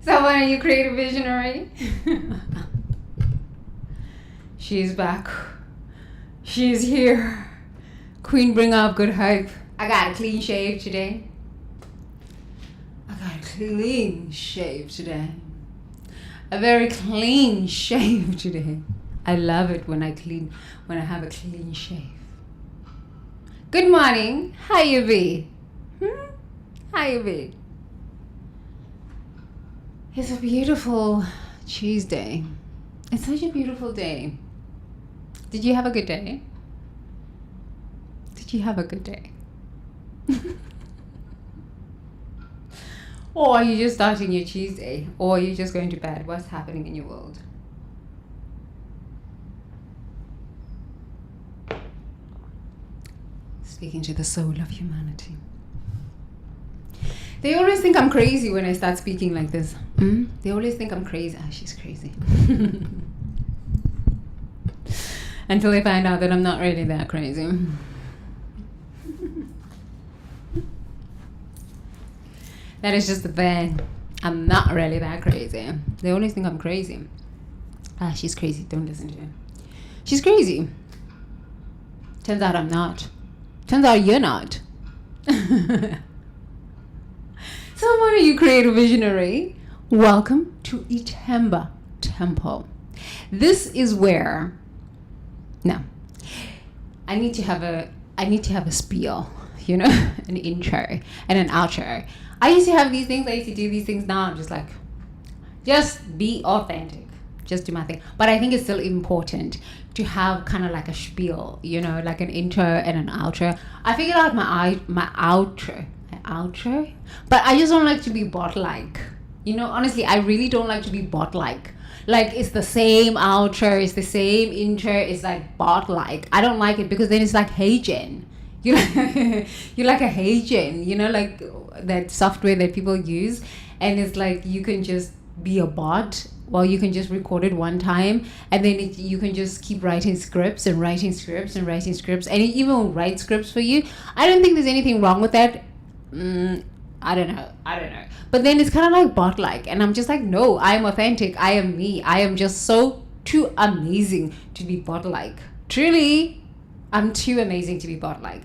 Someone, are you creative visionary? She's back. She's here. Queen, bring up good hype. I got a clean shave today. A very clean shave today. I love it when I have a clean shave. Good morning. How you be? How you be? It's a beautiful Tuesday. It's such a beautiful day. Did you have a good day? Did you have a good day? Or are you just starting your Tuesday? Or are you just going to bed? What's happening in your world? Speaking to the soul of humanity. They always think I'm crazy when I start speaking like this. They always think I'm crazy. Ah, she's crazy. Until they find out that I'm not really that crazy. That is just the thing. I'm not really that crazy. They always think I'm crazy. Ah, she's crazy. Don't listen to her. She's crazy. Turns out I'm not. Turns out you're not. Someone, are you creative visionary? Welcome to iThembaTemple. This is where. No, I need to have a spiel, you know, an intro and an outro. I used to have these things. I used to do these things. Now I'm just like, just be authentic. Just do my thing. But I think it's still important to have kind of like a spiel, you know, like an intro and an outro. I figured out my outro, but I just don't like to be bot-like. You know, honestly, I really don't like to be bot-like. Like, it's the same outro, it's the same intro, it's like bot-like. I don't like it because then it's like hey gen. You're like a hey gen, you know, like that software that people use, and it's like you can just be a bot. Well, you can just record it one time, and then you can just keep writing scripts, and it even write scripts for you. I don't think there's anything wrong with that. I don't know. But then it's kind of like bot-like, and I'm just like, no, I am authentic. I am me. I am just so too amazing to be bot-like. Truly, I'm too amazing to be bot-like.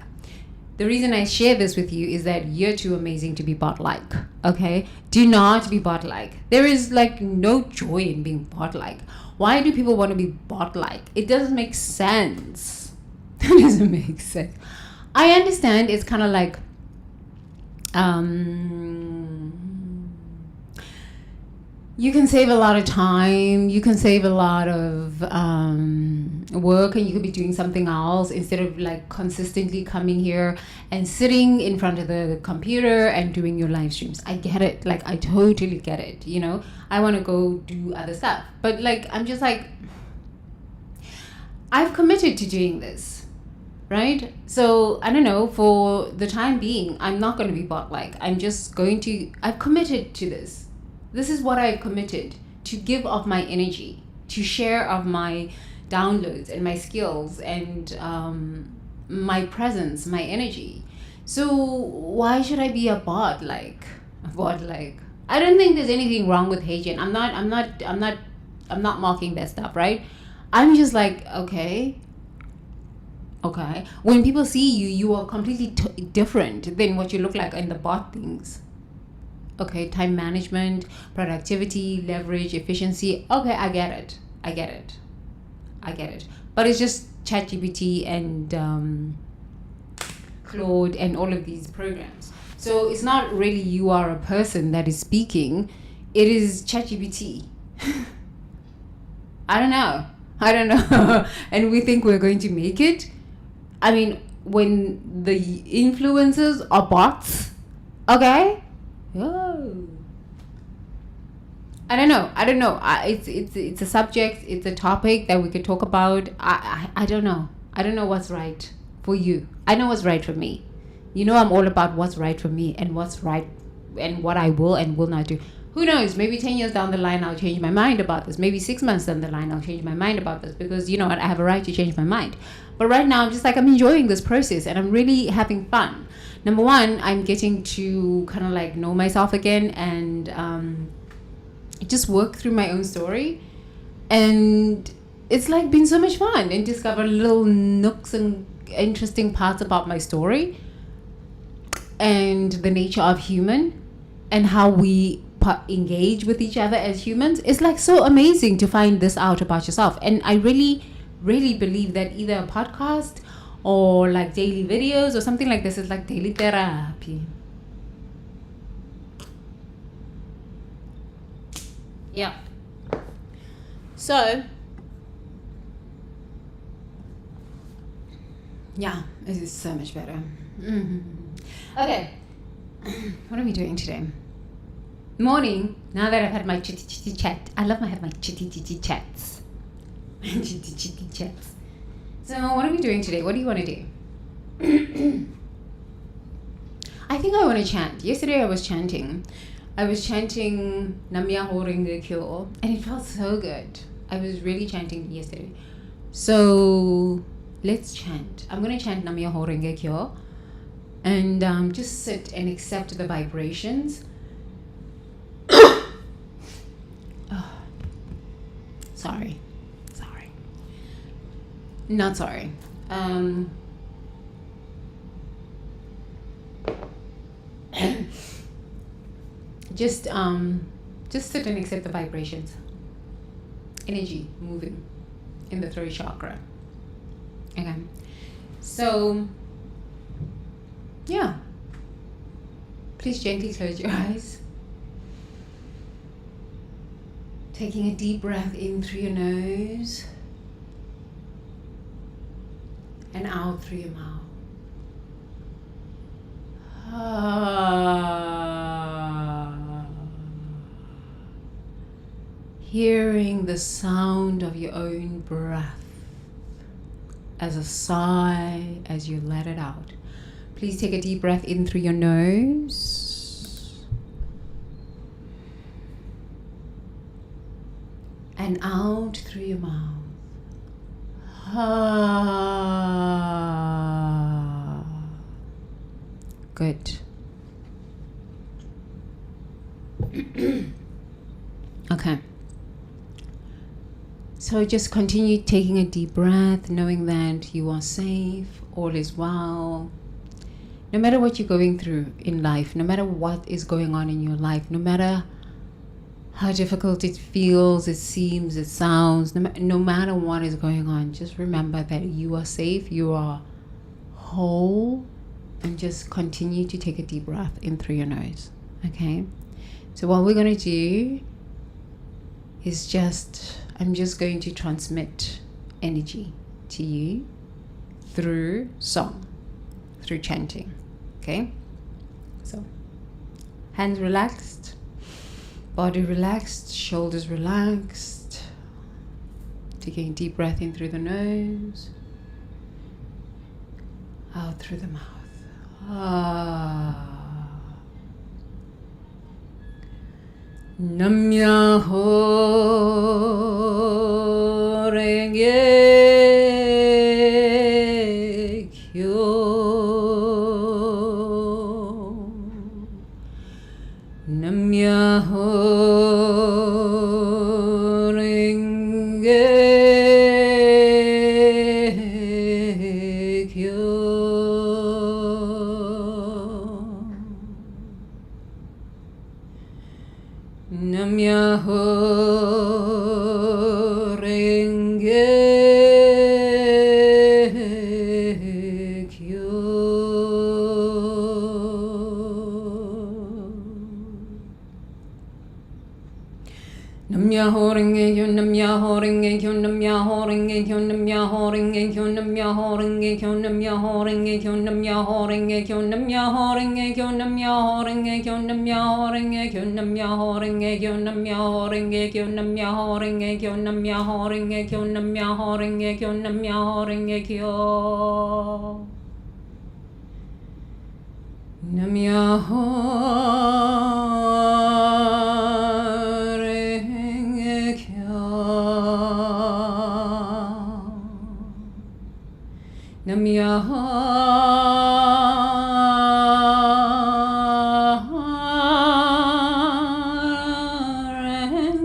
The reason I share this with you is that you're too amazing to be bot-like, okay? Do not be bot-like. There is like no joy in being bot-like. Why do people want to be bot-like? It doesn't make sense. It doesn't make sense. I understand it's kind of like, you can save a lot of time, you can save a lot of work, and you could be doing something else instead of like consistently coming here and sitting in front of the computer and doing your live streams. I get it. Like, I totally get it. You know, I want to go do other stuff, but like, I'm just like, I've committed to doing this, right? So I don't know, for the time being, I'm not going to be bot-like. I've committed to this. This is what I've committed to give of my energy, to share of my downloads and my skills and my presence, my energy. So why should I be a bot like? I don't think there's anything wrong with Haitian. I'm not mocking that stuff, right? I'm just like, okay. When people see you, you are completely different than what you look like in the bot things. Okay, time management, productivity, leverage, efficiency. Okay, I get it. But it's just ChatGPT and Claude and all of these programs. So it's not really you are a person that is speaking. It is ChatGPT. I don't know. And we think we're going to make it. I mean, when the influencers are bots, okay? Oh. I don't know. It's a subject. It's a topic that we could talk about. I don't know. I don't know what's right for you. I know what's right for me. You know, I'm all about what's right for me and what's right and what I will and will not do. Who knows? Maybe 10 years down the line, I'll change my mind about this. Maybe 6 months down the line, I'll change my mind about this because, you know what, I have a right to change my mind. But right now, I'm just like, I'm enjoying this process and I'm really having fun. Number one, I'm getting to kind of like know myself again and just work through my own story, and it's like been so much fun, and discover little nooks and interesting parts about my story and the nature of human and how we engage with each other as humans. It's like so amazing to find this out about yourself. And I really believe that either a podcast or like daily videos or something like this is like daily therapy. Yeah. So yeah, it is so much better. Okay. What are we doing today? Morning. Now that I've had my chitty chat. I love have my chitty chats. Chitty chats. So what are we doing today? What do you want to do? I think I want to chant. Yesterday I was chanting Namya Horinge Kyo, and it felt so good. I was really chanting yesterday. So let's chant. I'm going to chant Namya Horinge Kyo, and just sit and accept the vibrations. Sorry. Not sorry. Just sit and accept the vibrations. Energy moving in the throat chakra. Okay. So, yeah. Please gently close your eyes. Taking a deep breath in through your nose and out through your mouth. Hearing the sound of your own breath as a sigh as you let it out. Please take a deep breath in through your nose and out through your mouth. Good. Okay. So just continue taking a deep breath, knowing that you are safe, all is well. No matter what you're going through in life, no matter what is going on in your life, no matter how difficult it feels, it seems, it sounds, no matter what is going on, just remember that you are safe, you are whole, and just continue to take a deep breath in through your nose. Okay? So what we're going to do is I'm just going to transmit energy to you through song, through chanting. Okay? So, hands relaxed, body relaxed, shoulders relaxed. Taking a deep breath in through the nose, out through the mouth. Namyaho Renge Kyo. Namyaho Renge Kyo. Namyaho Renge Kyo. Namyaho Renge Kyo, Namyaho Renge Kyo, Namyaho Renge Kyo, Namyaho Renge Kyo, Namyaho Renge Kyo, Namyaho Renge Kyo, Namyaho Renge Kyo, Namyaho Renge Kyo, Namyaho Renge Kyo, Namyaho Renge Kyo, Namyaho Renge Kyo, Namyaho Renge Kyo, Namyaho Renge Kyo, Namyaho Renge Kyo, Namyaho Renge Kyo, Namyaho Renge Kyo. Namyaho Renge Kyo. Namyaho Renge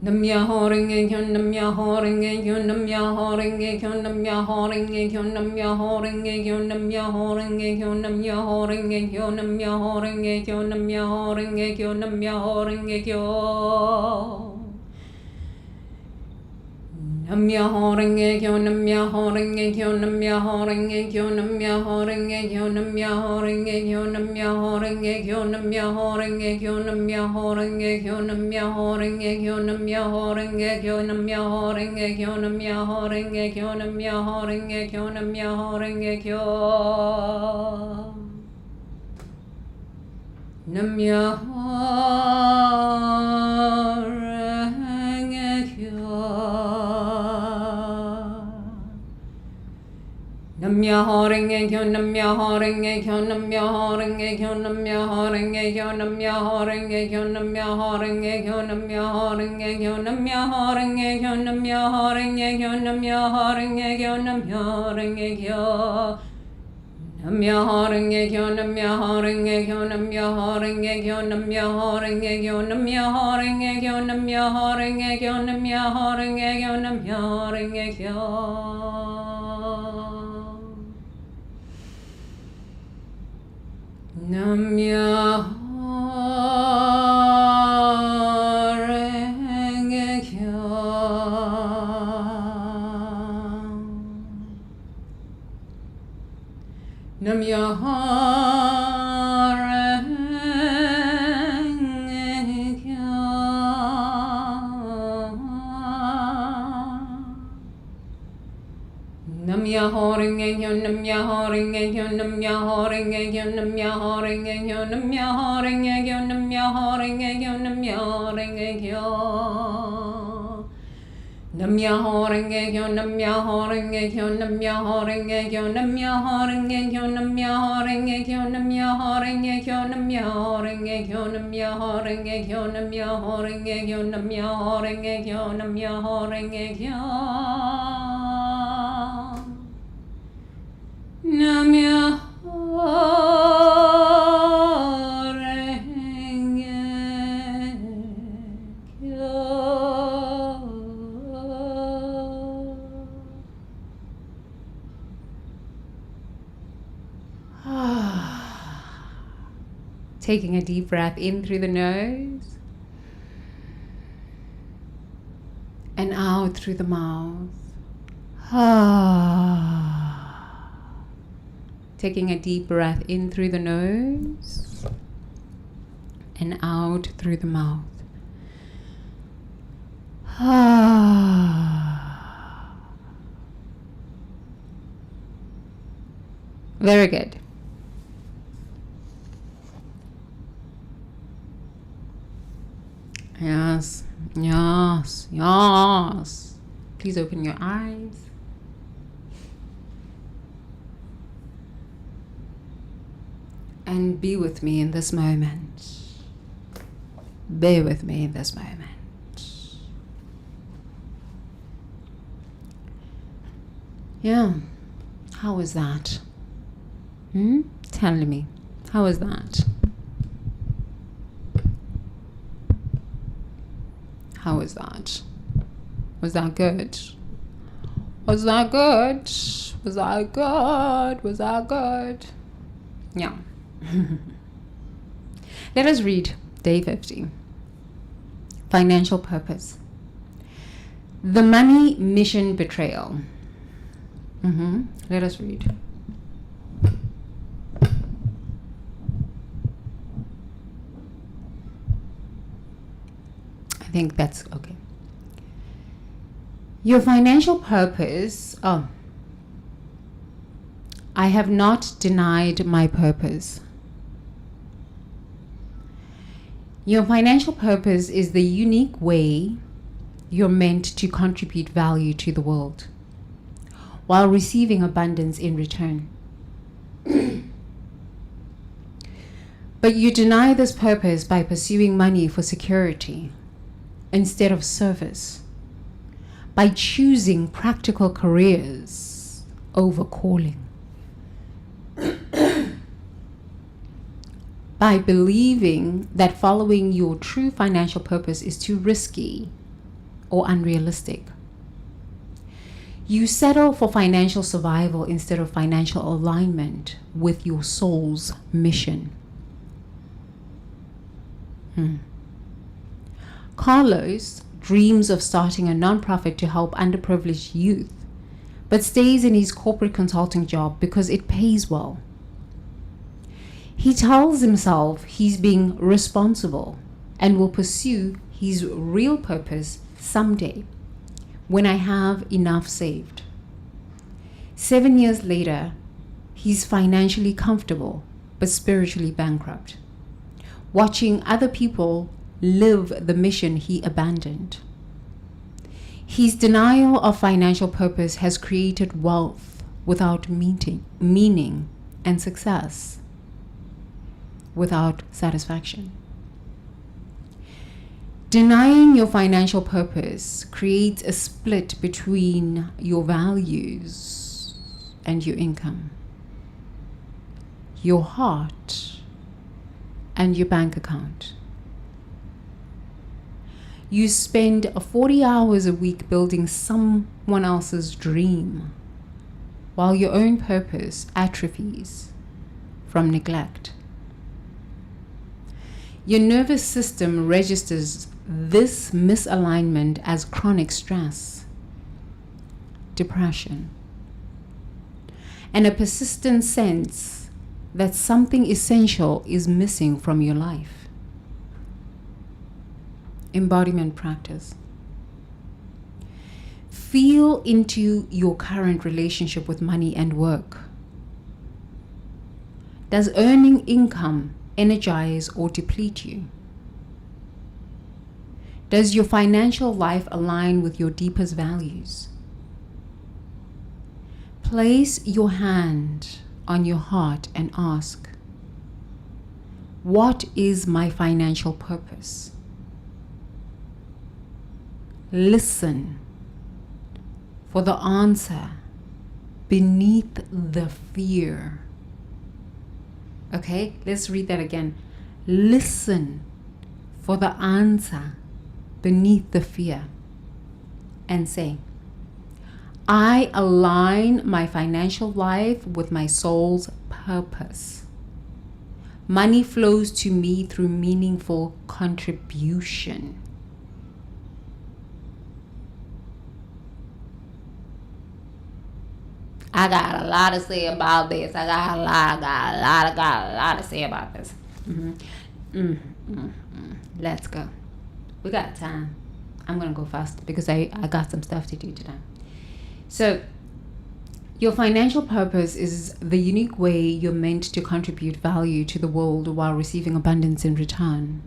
Namyaho renge kyo, namyaho renge kyo, namyaho renge kyo, namyaho renge kyo, namyaho renge kyo, namyaho renge kyo, namyaho renge kyo, namyaho renge kyo, namyaho renge kyo, namyaho renge kyo. Namyaho renge kyo, namyaho renge kyo, namyaho renge kyo, namyaho renge kyo, namyaho renge kyo, namyaho renge kyo, namyaho renge kyo, namyaho renge kyo, namyaho renge kyo, namyaho renge kyo, namyaho renge kyo, namyaho renge kyo, namyaho renge kyo, namyaho renge kyo. Namyaho renge kyo. Namyaho renge kyo, namyaho renge kyo, namyaho renge kyo, namyaho renge kyo, namyaho renge kyo, namyaho renge kyo, namyaho renge kyo, namyaho renge kyo, namyaho renge kyo, namyaho renge kyo, namyaho renge kyo. Namyaho renge kyo, namyaho renge kyo, namyaho renge kyo, namyaho renge kyo, namyaho renge kyo, namyaho renge kyo, namyaho renge kyo, namyaho renge kyo. Namyaho renge kyo. Namyaho renge kyo. Namyaho renge kyo, namyaho renge kyo, namyaho renge kyo, namyaho renge kyo, namyaho renge kyo, namyaho renge kyo, namyaho renge kyo. Namyaho renge kyo, namyaho renge kyo, namyaho renge kyo, namyaho renge kyo, namyaho renge kyo, namyaho renge kyo, namyaho renge kyo, namyaho renge kyo, namyaho renge kyo, namyaho renge kyo, namyaho renge kyo. Namyaho renge kyo. Taking a deep breath in through the nose and out through the mouth. Taking a deep breath in through the nose and out through the mouth. Very good. Yes, yes, yes. Please open your eyes. And be with me in this moment. Be with me in this moment. Yeah. How was that? Tell me. How was that? How was that? Was that good? Was that good? Was that good? Was that good? Yeah. Let us read day 50. Financial purpose. The money mission betrayal. Let us read. I think that's okay. Your financial purpose. I have not denied my purpose. Your financial purpose is the unique way you're meant to contribute value to the world while receiving abundance in return. But you deny this purpose by pursuing money for security instead of service, by choosing practical careers over calling, by believing that following your true financial purpose is too risky or unrealistic. You settle for financial survival instead of financial alignment with your soul's mission. Carlos dreams of starting a nonprofit to help underprivileged youth, but stays in his corporate consulting job because it pays well. He tells himself he's being responsible and will pursue his real purpose someday when I have enough saved. 7 years later, he's financially comfortable but spiritually bankrupt, watching other people live the mission he abandoned. His denial of financial purpose has created wealth without meaning and success without satisfaction. Denying your financial purpose creates a split between your values and your income, your heart and your bank account. You spend 40 hours a week building someone else's dream, while your own purpose atrophies from neglect. Your nervous system registers this misalignment as chronic stress, depression, and a persistent sense that something essential is missing from your life. Embodiment practice. Feel into your current relationship with money and work. Does earning income energize or deplete you? Does your financial life align with your deepest values? Place your hand on your heart and ask, what is my financial purpose? Listen for the answer beneath the fear. Okay, let's read that again. Listen for the answer beneath the fear and say, I align my financial life with my soul's purpose. Money flows to me through meaningful contribution. I got a lot to say about this. I got a lot to say about this. Let's go. We got time. I'm gonna go fast because I got some stuff to do today. So, your financial purpose is the unique way you're meant to contribute value to the world while receiving abundance in return.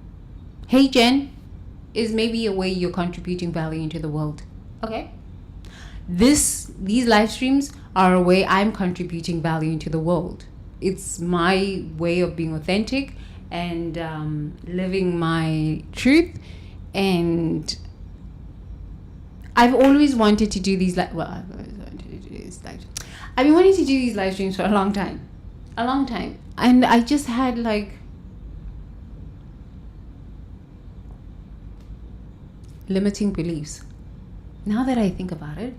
Hey Jen, is maybe a way you're contributing value into the world. Okay. These live streams are a way I'm contributing value into the world. It's my way of being authentic and living my truth. And I've always wanted to do these I've been wanting to do these live streams for a long time. And I just had limiting beliefs. Now that I think about it,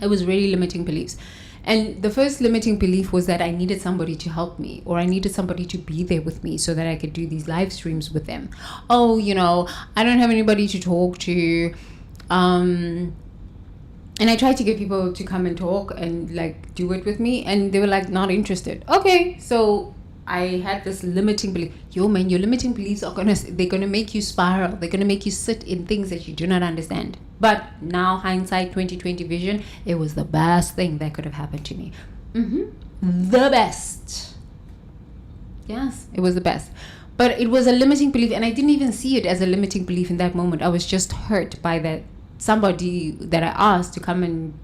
it was really limiting beliefs. And the first limiting belief was that I needed somebody to help me, or I needed somebody to be there with me so that I could do these live streams with them. Oh, I don't have anybody to talk to. And I tried to get people to come and talk and do it with me, and they were not interested. Okay, so I had this limiting belief. Your limiting beliefs they're gonna make you spiral. They're gonna make you sit in things that you do not understand. But now, hindsight 2020 vision, it was the best thing that could have happened to me. The best. Yes, it was the best. But it was a limiting belief, and I didn't even see it as a limiting belief in that moment. I was just hurt by that somebody that I asked to come and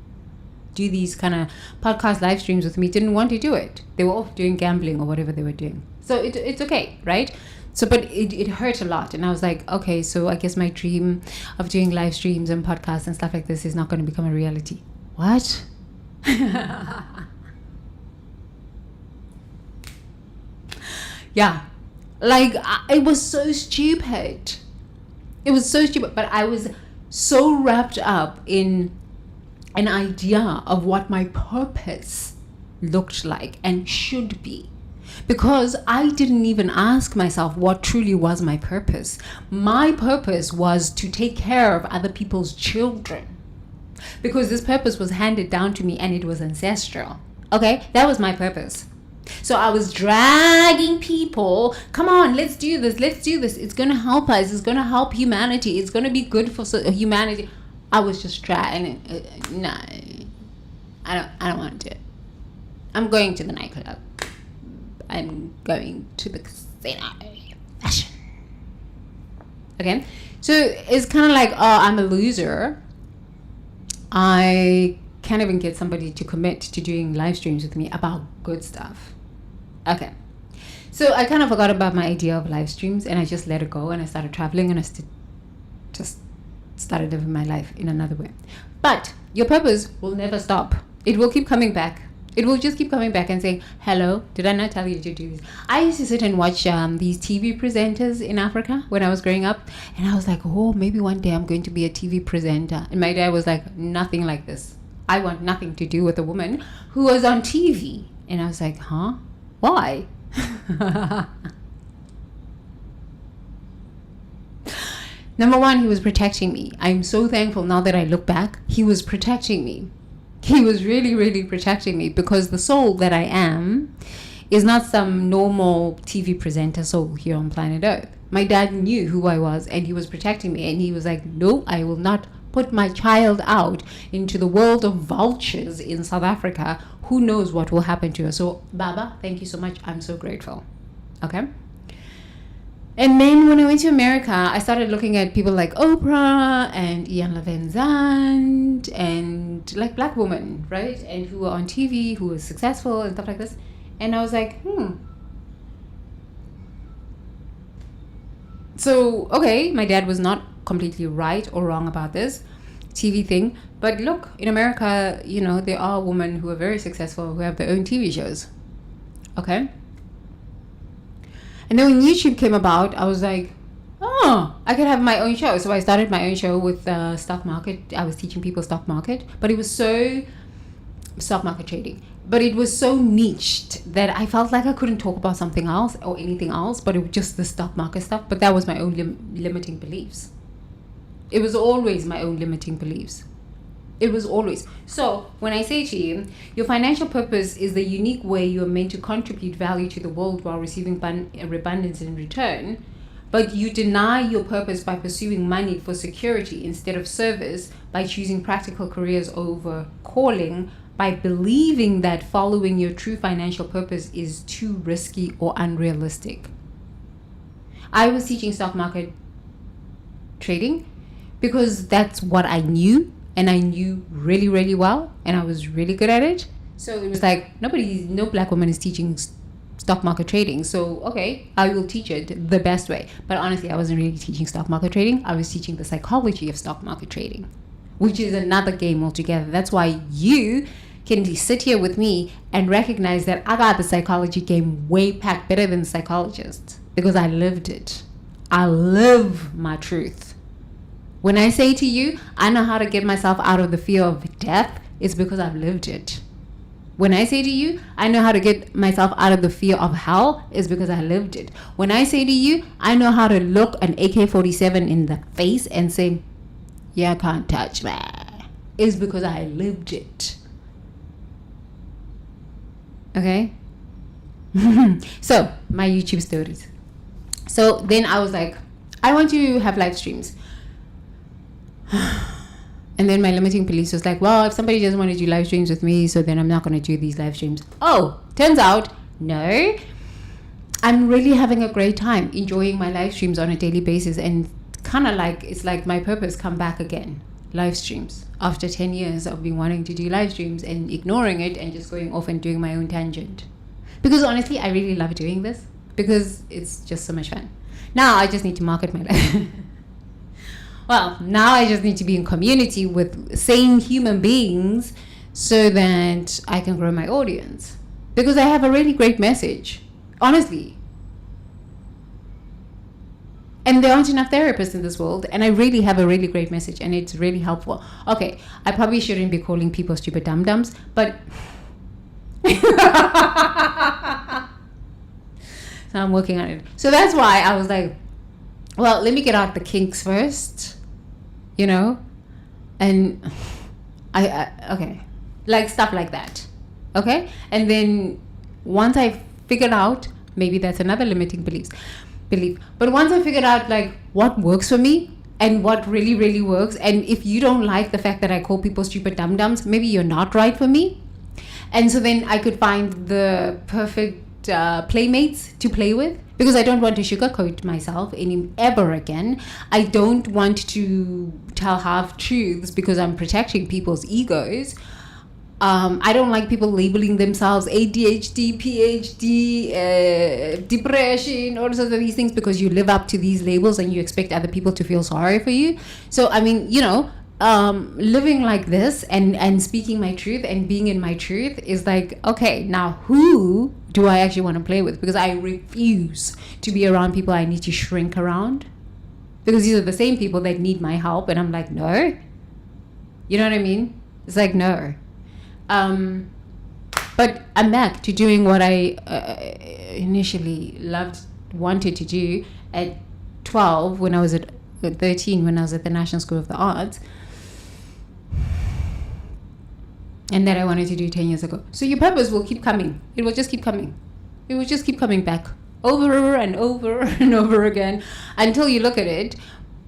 do these kind of podcast live streams with me didn't want to do it. They were off doing gambling or whatever they were doing. So it's okay, right? So, but it hurt a lot. And I was like, okay, so I guess my dream of doing live streams and podcasts and stuff like this is not going to become a reality. What? Yeah. It was so stupid. It was so stupid. But I was so wrapped up in an idea of what my purpose looked like and should be, because I didn't even ask myself what truly was my purpose. My purpose was to take care of other people's children, because this purpose was handed down to me and it was ancestral. Okay, that was my purpose. So I was dragging people, come on, let's do this, it's going to help us, it's going to help humanity, it's going to be good for humanity. I was just trying. No, I don't want to do it. I'm going to the nightclub. I'm going to the casino. Fashion. Okay, so it's kind of like, oh, I'm a loser. I can't even get somebody to commit to doing live streams with me about good stuff. Okay, so I kind of forgot about my idea of live streams, and I just let it go, and I started traveling, and I just started living my life in another way. But your purpose will never stop. It will keep coming back. It will just keep coming back and saying, hello, did I not tell you to do this? I used to sit and watch these TV presenters in Africa when I was growing up, and I was like, oh, maybe one day I'm going to be a TV presenter. And my dad was like, nothing like this. I want nothing to do with a woman who was on TV. And I was like, huh? Why? Number one, he was protecting me. I'm so thankful now that I look back. He was protecting me. He was really, really protecting me, because the soul that I am is not some normal TV presenter soul here on planet Earth. My dad knew who I was, and he was protecting me. And he was like, no, I will not put my child out into the world of vultures in South Africa. Who knows what will happen to her? So, Baba, thank you so much. I'm so grateful. Okay. And then when I went to America, I started looking at people like Oprah and Ian Van Zandt and like black women, right? And who were on TV, who were successful and stuff like this. And I was like, So, okay, my dad was not completely right or wrong about this TV thing. But look, in America, you know, there are women who are very successful who have their own TV shows. Okay? And then when YouTube came about, I was like, oh, I could have my own show. So I started my own show with stock market. I was teaching people stock market, but it was so stock market trading. But it was so niched that I felt like I couldn't talk about something else or anything else, but it was just the stock market stuff. But that was my own limiting beliefs. It was always my own limiting beliefs. It was always. So when I say to you, your financial purpose is the unique way you are meant to contribute value to the world while receiving abundance in return, but you deny your purpose by pursuing money for security instead of service, by choosing practical careers over calling, by believing that following your true financial purpose is too risky or unrealistic. I was teaching stock market trading because that's what I knew. And I knew really, really well, and I was really good at it. So it was like, no black woman is teaching stock market trading. So, okay, I will teach it the best way. But honestly, I wasn't really teaching stock market trading. I was teaching the psychology of stock market trading, which is another game altogether. That's why you can sit here with me and recognize that I got the psychology game way packed better than the psychologists, because I lived it. I live my truth. When I say to you, I know how to get myself out of the fear of death, it's because I've lived it. When I say to you, I know how to get myself out of the fear of hell, it's because I lived it. When I say to you, I know how to look an AK-47 in the face and say, yeah, can't touch me, it's because I lived it. Okay? So, my YouTube stories. So then I was like, I want to have live streams. And then my limiting beliefs was like, well, if somebody doesn't want to do live streams with me, so then I'm not going to do these live streams. Oh, turns out, no. I'm really having a great time enjoying my live streams on a daily basis, and kind of like, it's like my purpose come back again. Live streams. After 10 years of being wanting to do live streams and ignoring it and just going off and doing my own tangent. Because honestly, I really love doing this because it's just so much fun. Now I just need to market my life. Well, now I just need to be in community with sane human beings so that I can grow my audience. Because I have a really great message, honestly. And there aren't enough therapists in this world. And I really have a really great message, and it's really helpful. Okay, I probably shouldn't be calling people stupid dum-dums, but so I'm working on it. So that's why I was like, well, let me get out the kinks first, and I okay, like stuff like that. Okay, and then once I figured out, maybe that's another limiting belief, but once I figured out like what works for me and what really, really works, and if you don't like the fact that I call people stupid dum-dums, maybe you're not right for me. And so then I could find the perfect playmates to play with, because I don't want to sugarcoat myself ever again. I don't want to tell half-truths because I'm protecting people's egos. I don't like people labeling themselves ADHD, PhD, depression, all sorts of these things, because you live up to these labels and you expect other people to feel sorry for you. So, I mean, living like this and speaking my truth and being in my truth is like, okay, now who do I actually want to play with? Because I refuse to be around people I need to shrink around, because these are the same people that need my help, and I'm like, no. You know what I mean? It's like, no. But I'm back to doing what I initially wanted to do at 12 when I was at 13 when I was at the National School of the Arts, and that I wanted to do 10 years ago. So your purpose will keep coming. It will just keep coming. It will just keep coming back over and over and over again until you look at it.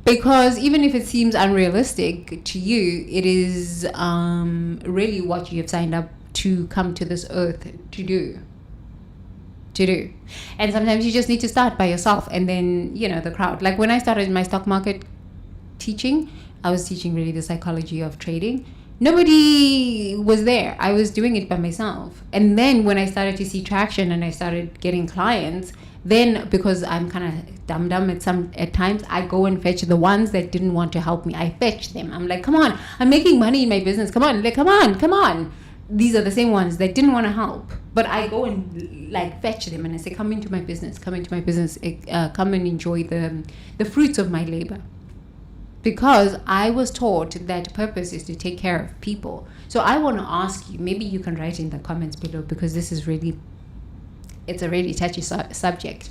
Because even if it seems unrealistic to you, it is really what you have signed up to come to this earth to do. And sometimes you just need to start by yourself, and then, the crowd. Like when I started my stock market teaching, I was teaching really the psychology of trading. Nobody was there. I was doing it by myself. And then when I started to see traction and I started getting clients, then because I'm kind of dumb at times, I go and fetch the ones that didn't want to help me. I fetch them. I'm like, come on, I'm making money in my business. Come on. These are the same ones that didn't want to help, but I go and like fetch them, and I say, come into my business, come and enjoy the fruits of my labor. Because I was taught that purpose is to take care of people. So I want to ask you, maybe you can write in the comments below, because this is it's a really touchy subject.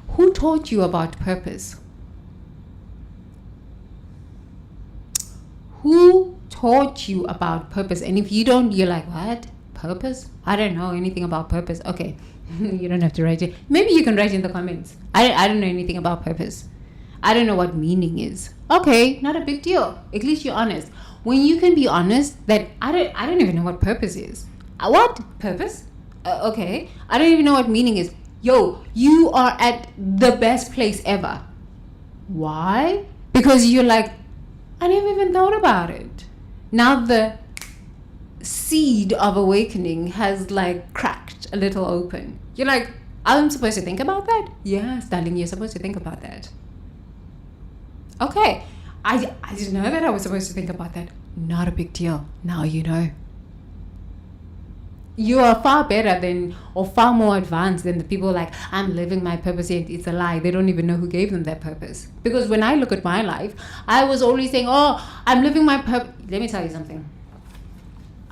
Who taught you about purpose? Who taught you about purpose? And if you don't, you're like, what? Purpose? I don't know anything about purpose. Okay, you don't have to write it. Maybe you can write in the comments. I don't know anything about purpose. I don't know what meaning is. Okay, not a big deal. At least you're honest. When you can be honest that I don't even know what purpose is. What? Purpose? Okay. I don't even know what meaning is. Yo, you are at the best place ever. Why? Because you're like, I never even thought about it. Now the seed of awakening has like cracked a little open. You're like, I'm supposed to think about that? Yes, darling, you're supposed to think about that. Okay, I didn't know that I was supposed to think about that. Not a big deal. Now you know. You are far better than, or far more advanced than the people like, I'm living my purpose, yet it's a lie. They don't even know who gave them that purpose. Because when I look at my life, I was always saying, oh, I'm living my purpose. Let me tell you something.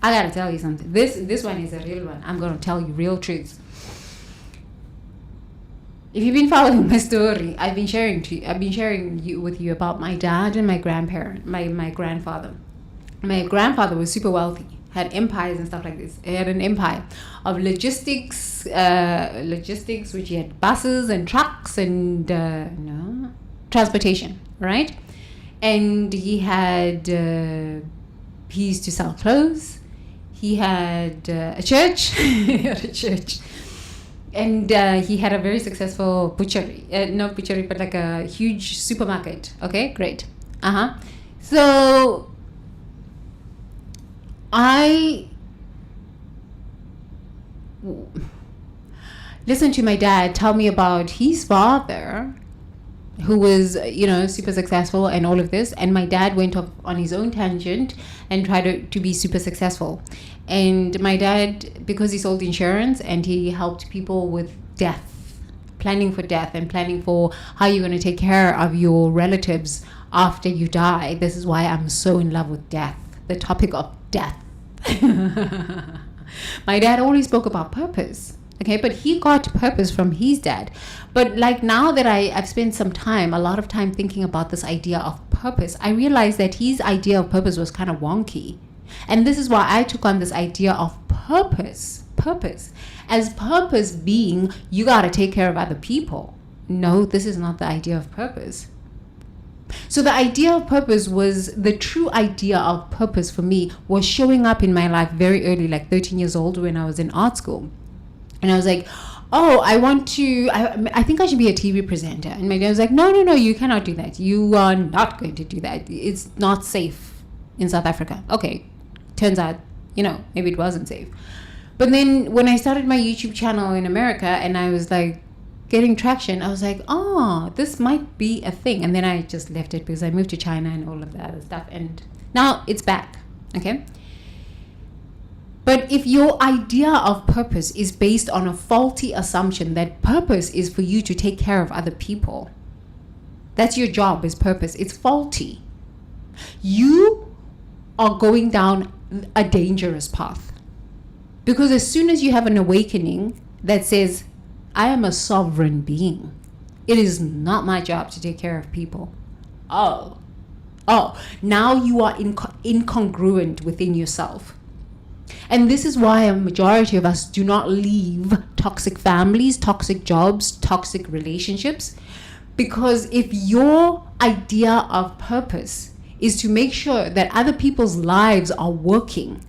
I gotta tell you something. This one is a real one. I'm gonna tell you real truths. If you've been following my story, I've been sharing with you about my dad and my grandparent, my grandfather. My grandfather was super wealthy, had empires and stuff like this. He had an empire of logistics, which he had buses and trucks and transportation, right? And he used to sell clothes. He had a church. And he had a very successful butchery. Not butchery, but like a huge supermarket. Okay, great. So I listened to my dad tell me about his father, who was, super successful and all of this. And my dad went off on his own tangent and tried to be super successful. And my dad, because he sold insurance and he helped people with death planning for death and planning for how you're going to take care of your relatives after you die. This is why I'm so in love with death, the topic of death. My dad always spoke about purpose. Okay, but he got purpose from his dad. But like now that I've spent a lot of time thinking about this idea of purpose, I realized that his idea of purpose was kind of wonky. And this is why I took on this idea of purpose. As purpose being, you got to take care of other people. No, this is not the idea of purpose. So the idea of purpose the true idea of purpose for me was showing up in my life very early, like 13 years old when I was in art school. And I was like, oh, I think I should be a TV presenter. And my dad was like, no, you cannot do that. You are not going to do that. It's not safe in South Africa. Okay, turns out, maybe it wasn't safe. But then when I started my YouTube channel in America and I was like getting traction, I was like, oh, this might be a thing. And then I just left it because I moved to China and all of the other stuff. And now it's back, okay? But if your idea of purpose is based on a faulty assumption that purpose is for you to take care of other people, that's your job, is purpose. It's faulty. You are going down a dangerous path. Because as soon as you have an awakening that says, I am a sovereign being, it is not my job to take care of people. Oh, now you are incongruent within yourself. And this is why a majority of us do not leave toxic families, toxic jobs, toxic relationships. Because if your idea of purpose is to make sure that other people's lives are working,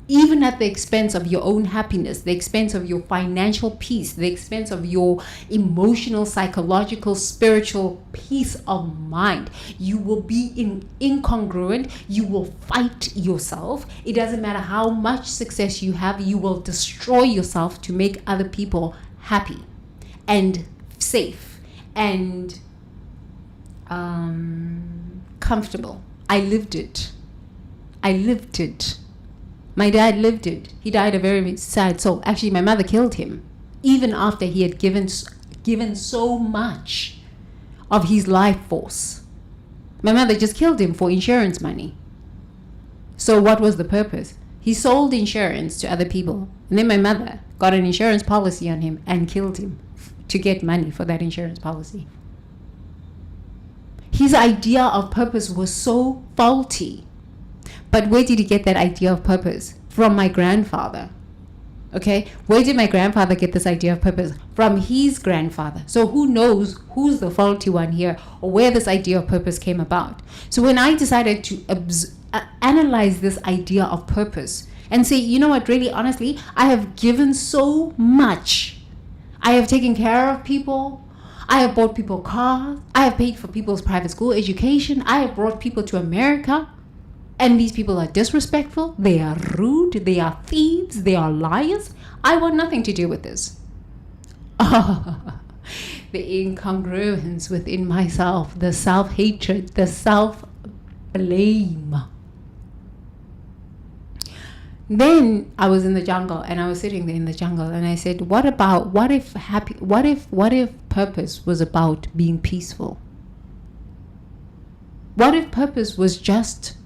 even at the expense of your own happiness, the expense of your financial peace, the expense of your emotional, psychological, spiritual peace of mind, you will be incongruent. You will fight yourself. It doesn't matter how much success you have, you will destroy yourself to make other people happy and safe and comfortable. I lived it. My dad lived it. He died a very sad soul. Actually, my mother killed him, even after he had given so much of his life force. My mother just killed him for insurance money. So what was the purpose? He sold insurance to other people. And then my mother got an insurance policy on him and killed him to get money for that insurance policy. His idea of purpose was so faulty. But where did he get that idea of purpose? From my grandfather. Okay? Where did my grandfather get this idea of purpose? From his grandfather. So who knows who's the faulty one here, or where this idea of purpose came about? So when I decided to analyze this idea of purpose and say, you know what, really, honestly, I have given so much. I have taken care of people. I have bought people cars. I have paid for people's private school education. I have brought people to America. And these people are disrespectful, they are rude, they are thieves, they are liars. I want nothing to do with this. Oh, the incongruence within myself, the self-hatred, the self-blame. Then I was in the jungle, and I was sitting there in the jungle, and I said, what if purpose was about being peaceful? What if purpose was just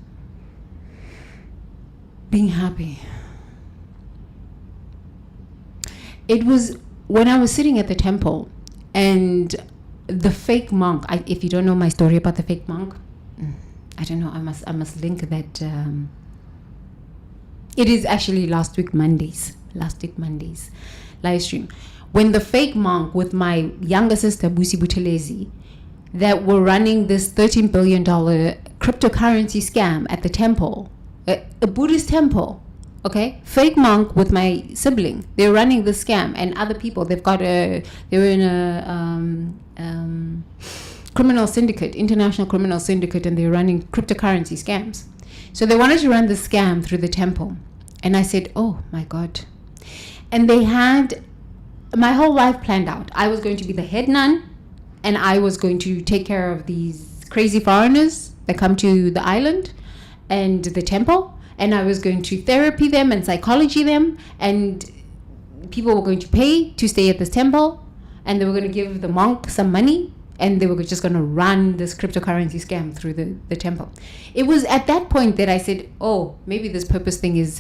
being happy? It was when I was sitting at the temple and the fake monk, if you don't know my story about the fake monk, I don't know, I must link that. It is actually last week Monday's live stream, when the fake monk with my younger sister Busi Buthelezi, that were running this $13 billion cryptocurrency scam at the temple, a Buddhist temple, okay? Fake monk with my sibling. They're running the scam, and other people. They were in a criminal syndicate, international criminal syndicate, and they're running cryptocurrency scams. So they wanted to run the scam through the temple, and I said, oh my God. And they had my whole life planned out. I was going to be the head nun, and I was going to take care of these crazy foreigners that come to the island and the temple, and I was going to therapy them and psychology them, and people were going to pay to stay at this temple, and they were going to give the monk some money, and they were just going to run this cryptocurrency scam through the temple. It was at that point that I said, oh, maybe this purpose thing is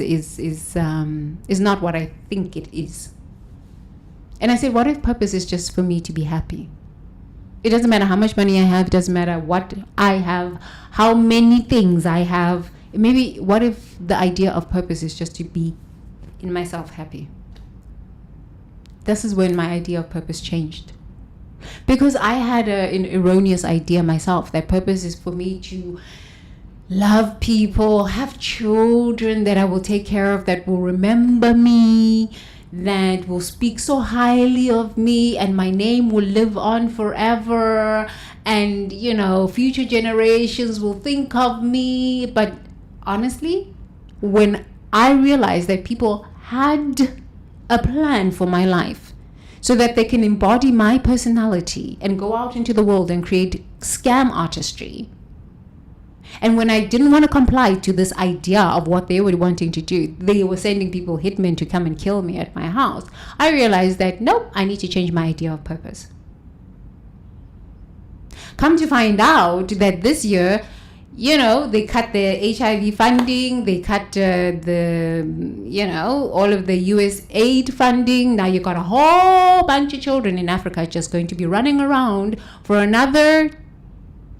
not what I think it is. And I said, what if purpose is just for me to be happy? It doesn't matter how much money I have. It doesn't matter what I have, how many things I have. Maybe what if the idea of purpose is just to be in myself happy? This is when my idea of purpose changed. Because I had an erroneous idea myself that purpose is for me to love people, have children that I will take care of, that will remember me, that will speak so highly of me, and my name will live on forever, and future generations will think of me. But honestly, when I realized that people had a plan for my life so that they can embody my personality and go out into the world and create scam artistry, and when I didn't want to comply to this idea of what they were wanting to do, they were sending people, hitmen, to come and kill me at my house, I realized that, nope, I need to change my idea of purpose. Come to find out that this year, they cut the HIV funding, they cut all of the US aid funding. Now you got a whole bunch of children in Africa just going to be running around for another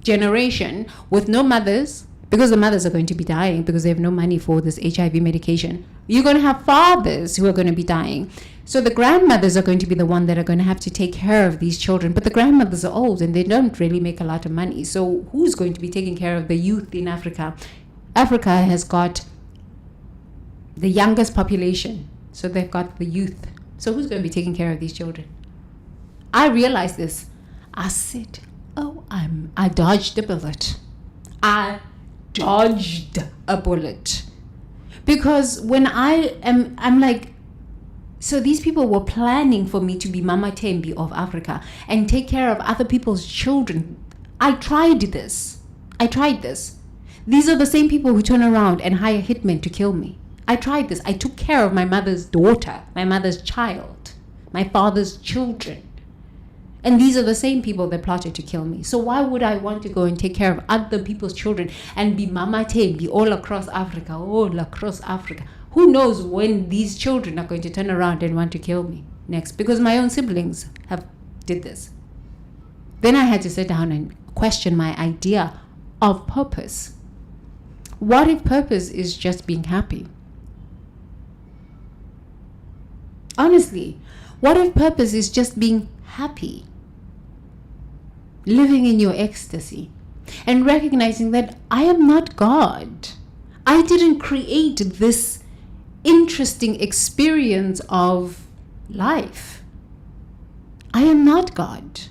generation with no mothers, because the mothers are going to be dying because they have no money for this HIV medication. You're going to have fathers who are going to be dying. So the grandmothers are going to be the one that are going to have to take care of these children. But the grandmothers are old and they don't really make a lot of money. So who's going to be taking care of the youth in Africa? Africa has got the youngest population. So they've got the youth. So who's going to be taking care of these children? I realized this. I said, oh, I dodged a bullet. I dodged a bullet. Because when I'm like, so these people were planning for me to be Mama Tembi of Africa and take care of other people's children. I tried this. These are the same people who turn around and hire hitmen to kill me. I tried this. I took care of my mother's daughter, my mother's child, my father's children. And these are the same people that plotted to kill me. So why would I want to go and take care of other people's children and be Mama Tembi all across Africa? Who knows when these children are going to turn around and want to kill me next? Because my own siblings did this. Then I had to sit down and question my idea of purpose. What if purpose is just being happy? Honestly, what if purpose is just being happy? Living in your ecstasy and recognizing that I am not God. I didn't create this interesting experience of life. I am not God.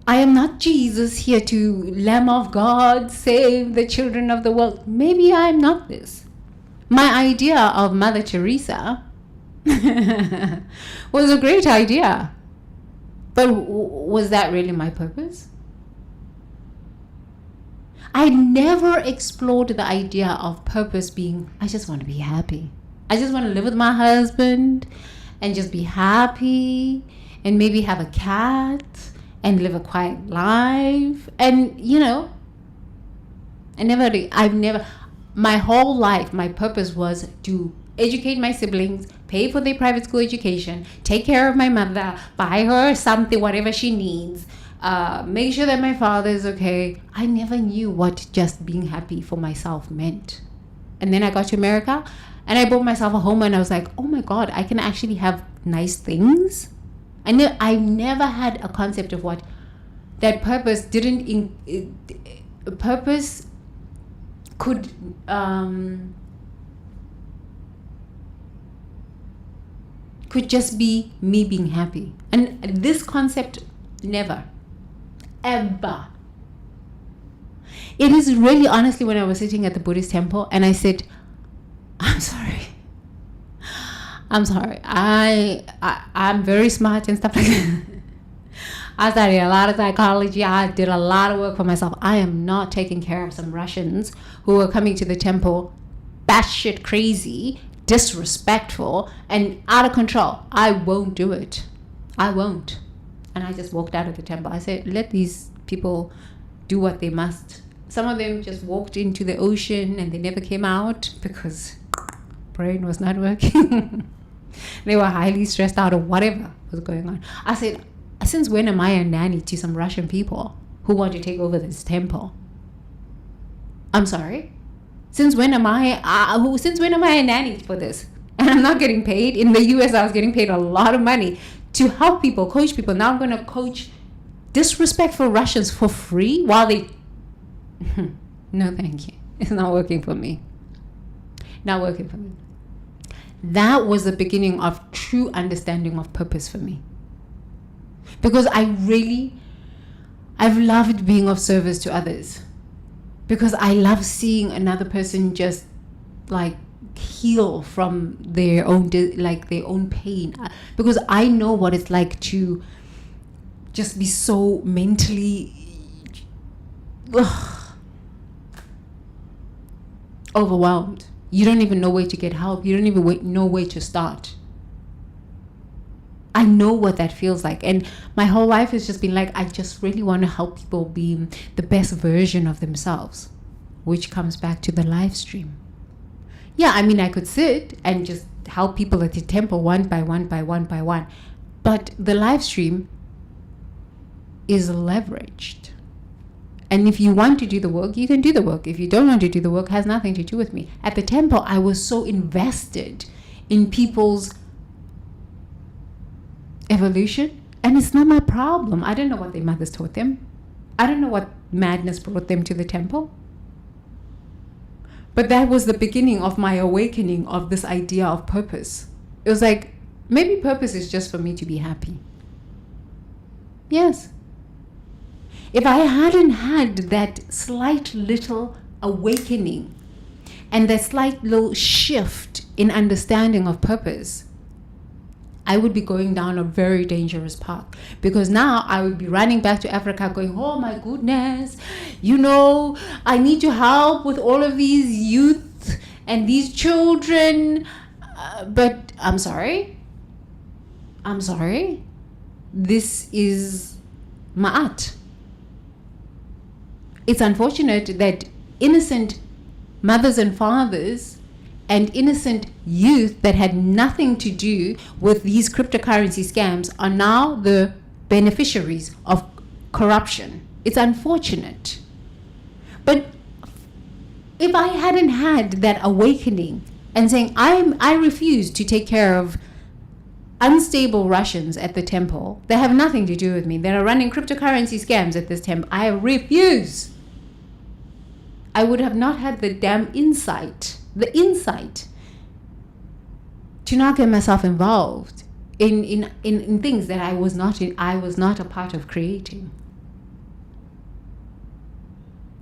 I am not Jesus here to Lamb of God, save the children of the world. Maybe I am not this. My idea of Mother Teresa was a great idea. But was that really my purpose? I never explored the idea of purpose being, I just want to be happy. I just want to live with my husband and just be happy and maybe have a cat and live a quiet life. And, my whole life, my purpose was to educate my siblings, pay for their private school education, take care of my mother, buy her something, whatever she needs, make sure that my father is okay. I never knew what just being happy for myself meant. And then I got to America and I bought myself a home and I was like, oh my God, I can actually have nice things. I never had a concept of what that purpose purpose could just be me being happy. And this concept never, ever. It is really, honestly, when I was sitting at the Buddhist temple and I said, I'm sorry, I'm very smart and stuff like that. I studied a lot of psychology. I did a lot of work for myself. I am not taking care of some Russians who are coming to the temple batshit crazy, disrespectful, and out of control. I won't do it. I won't. And I just walked out of the temple. I said, let these people do what they must. Some of them just walked into the ocean and they never came out because brain was not working. They were highly stressed out or whatever was going on. I said, since when am I a nanny to some Russian people who want to take over this temple? I'm sorry? Since when am I a nanny for this? And I'm not getting paid. In the US, I was getting paid a lot of money to help people, coach people. Now I'm going to coach disrespectful Russians for free while they... No, thank you. It's not working for me. Not working for me. That was the beginning of true understanding of purpose for me. Because I've loved being of service to others. Because I love seeing another person just like heal from their own pain. Because I know what it's like to just be so mentally overwhelmed. You don't even know where to get help. You don't even know where to start. I know what that feels like. And my whole life has just been like, I just really want to help people be the best version of themselves, which comes back to the live stream. Yeah, I mean, I could sit and just help people at the temple one by one by one by one. But the live stream is leveraged. And if you want to do the work, you can do the work. If you don't want to do the work, it has nothing to do with me. At the temple, I was so invested in people's evolution, and it's not my problem. I don't know what their mothers taught them. I don't know what madness brought them to the temple. But that was the beginning of my awakening of this idea of purpose. It was like, maybe purpose is just for me to be happy. Yes. If I hadn't had that slight little awakening and that slight little shift in understanding of purpose, I would be going down a very dangerous path. Because now I would be running back to Africa going, oh my goodness, I need to help with all of these youth and these children. But I'm sorry. This is ma'at. It's unfortunate that innocent mothers and fathers and innocent youth that had nothing to do with these cryptocurrency scams are now the beneficiaries of corruption. It's unfortunate. But if I hadn't had that awakening and saying, I refuse to take care of unstable Russians at the temple that have nothing to do with me, that are running cryptocurrency scams at this temple, I refuse. I would have not had the damn insight to not get myself involved in things that I was not a part of creating.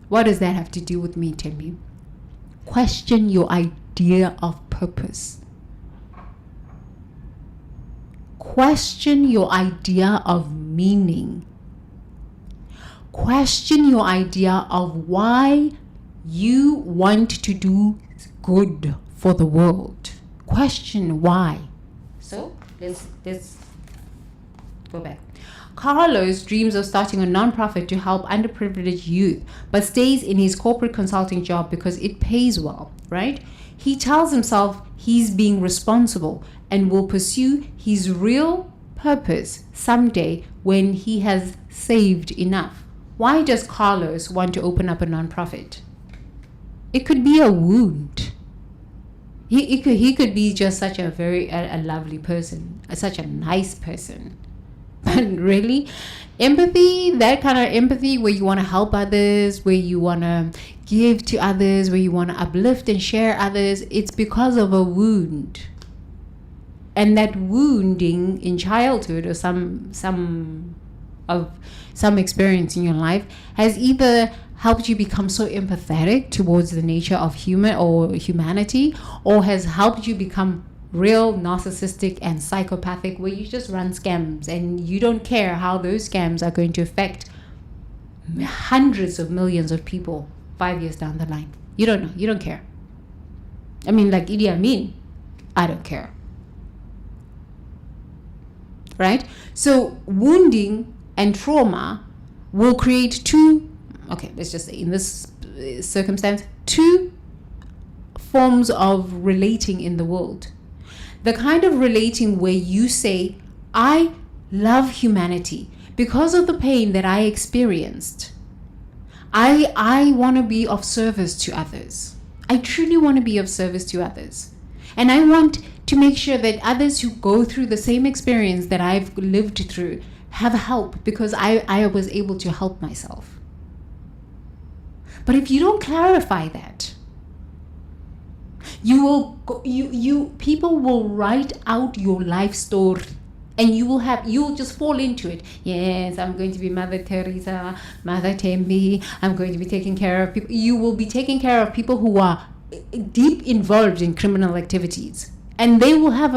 What does that have to do with me, Tembi? Question your idea of purpose. Question your idea of meaning. Question your idea of why you want to do good for the world. Question why. So let's go back. Carlos dreams of starting a non-profit to help underprivileged youth, but stays in his corporate consulting job because it pays well, right? He tells himself he's being responsible and will pursue his real purpose someday when he has saved enough. Why does Carlos want to open up a non-profit? It could be a wound. He could be just such a very lovely person, such a nice person. But really, empathy, that kind of empathy where you want to help others, where you want to give to others, where you want to uplift and share others, it's because of a wound. And that wounding in childhood or some experience in your life has either helped you become so empathetic towards the nature of humanity, or has helped you become real narcissistic and psychopathic, where you just run scams and you don't care how those scams are going to affect hundreds of millions of people 5 years down the line. You don't know. You don't care. I mean, like Idi Amin, I don't care. right? So wounding and trauma will create let's just say in this circumstance, two forms of relating in the world. The kind of relating where you say, I love humanity because of the pain that I experienced. I want to be of service to others. I truly want to be of service to others. And I want to make sure that others who go through the same experience that I've lived through have help because I was able to help myself. But if you don't clarify that, people will write out your life story, and you will just fall into it. Yes, I'm going to be Mother Teresa, Mother Tembi. I'm going to be taking care of people. You will be taking care of people who are deep involved in criminal activities, and they will have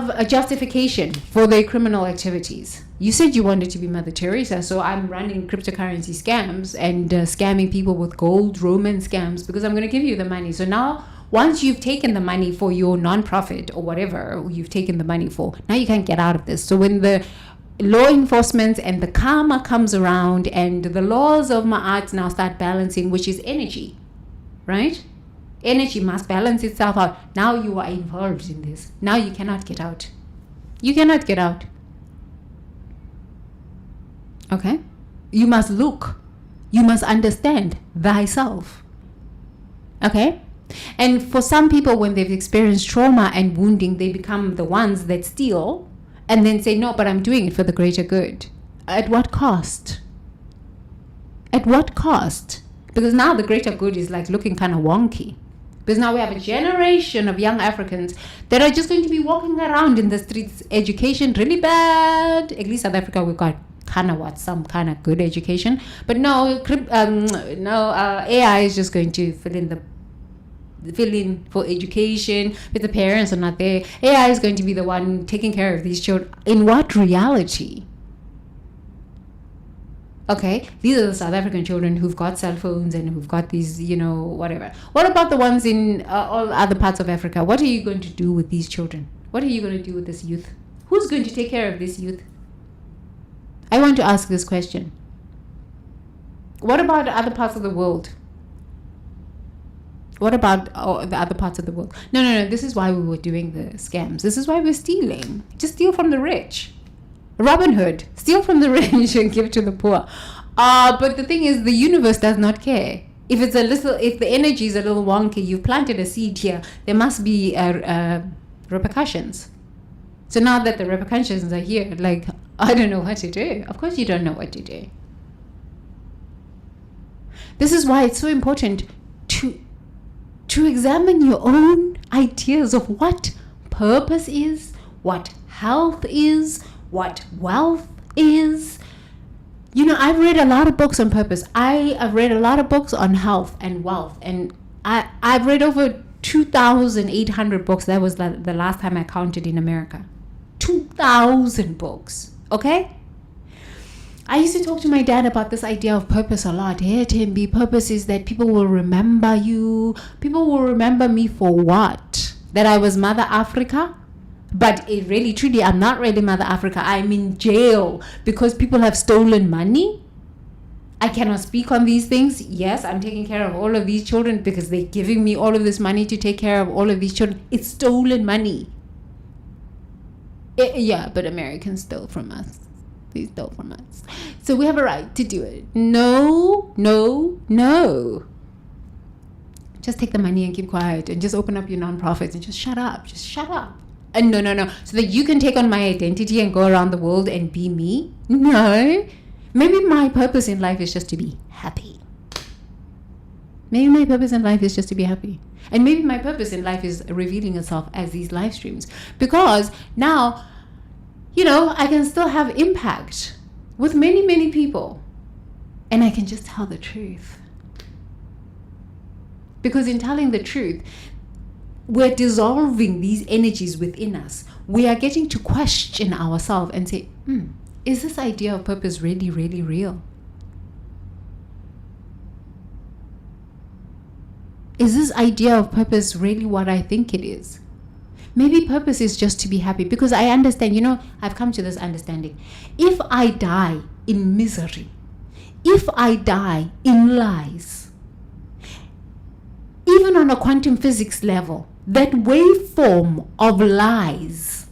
a justification for their criminal activities. You said you wanted to be Mother Teresa, so I'm running cryptocurrency scams and scamming people with gold romance scams because I'm going to give you the money. So now, once you've taken the money for your nonprofit or whatever you've taken the money for, now you can't get out of this. So when the law enforcement and the karma comes around and the laws of Ma'at now start balancing, which is energy, right? Energy must balance itself out. Now you are involved in this. Now you cannot get out. You cannot get out. Okay? You must look. You must understand thyself. Okay? And for some people, when they've experienced trauma and wounding, they become the ones that steal and then say, no, but I'm doing it for the greater good. At what cost? At what cost? Because now the greater good is like looking kind of wonky. Because now we have a generation of young Africans that are just going to be walking around in the streets, education really bad. At least South Africa, we've got some kind of good education. But no, AI is just going to fill in for education, but the parents are not there. AI is going to be the one taking care of these children. In what reality? Okay, these are the South African children who've got cell phones and who've got these, whatever. What about the ones in all other parts of Africa? What are you going to do with these children? What are you going to do with this youth? Who's going to take care of this youth? I want to ask this question. What about other parts of the world? What about the other parts of the world? No. This is why we were doing the scams. This is why we're stealing. Just steal from the rich. Robin Hood. Steal from the rich and give to the poor. But the thing is, the universe does not care. If the energy is a little wonky, you've planted a seed here, there must be repercussions. So now that the repercussions are here, I don't know what to do. Of course you don't know what to do. This is why it's so important to examine your own ideas of what purpose is, what health is, what wealth is. I've read a lot of books on purpose. I've read a lot of books on health and wealth, and I've read over 2,800 books. That was the last time I counted in America. 2,000 books. Okay? I used to talk to my dad about this idea of purpose a lot. Hey, Timby, purpose is that people will remember you. People will remember me for what? That I was Mother Africa? But truly, I'm not really Mother Africa. I'm in jail because people have stolen money. I cannot speak on these things. Yes, I'm taking care of all of these children because they're giving me all of this money to take care of all of these children. It's stolen money. But Americans stole from us. They stole from us. So we have a right to do it. No. Just take the money and keep quiet and just open up your nonprofits and just shut up. Just shut up. And no. So that you can take on my identity and go around the world and be me? No. Maybe my purpose in life is just to be happy. Maybe my purpose in life is just to be happy. And maybe my purpose in life is revealing itself as these live streams. Because now, I can still have impact with many, many people. And I can just tell the truth. Because in telling the truth, we're dissolving these energies within us. We are getting to question ourselves and say, is this idea of purpose really, really real? Is this idea of purpose really what I think it is? Maybe purpose is just to be happy, because I understand, I've come to this understanding. If I die in misery, if I die in lies, even on a quantum physics level, that waveform of lies,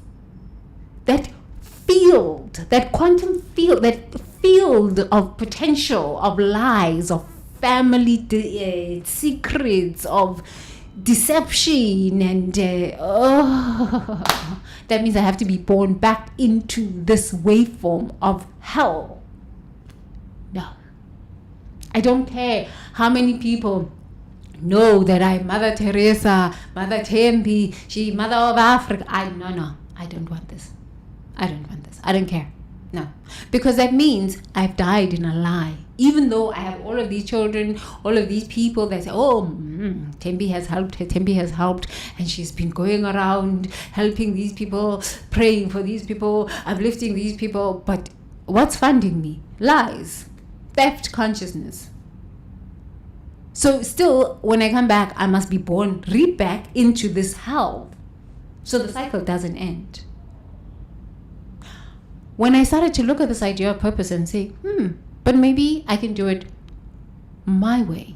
that field, that quantum field, that field of potential of lies, of family secrets, of deception, and that means I have to be born back into this waveform of hell. No, I don't care how many people know that I'm Mother Teresa, Mother Tempe, she Mother of Africa. I don't want this. I don't care. No, because that means I've died in a lie. Even though I have all of these children, all of these people that say, Tempe has helped, and she's been going around helping these people, praying for these people, uplifting these people. But what's funding me? Lies, theft consciousness. So still, when I come back, I must be born right back into this hell, so the cycle doesn't end. When I started to look at this idea of purpose and say, but maybe I can do it my way.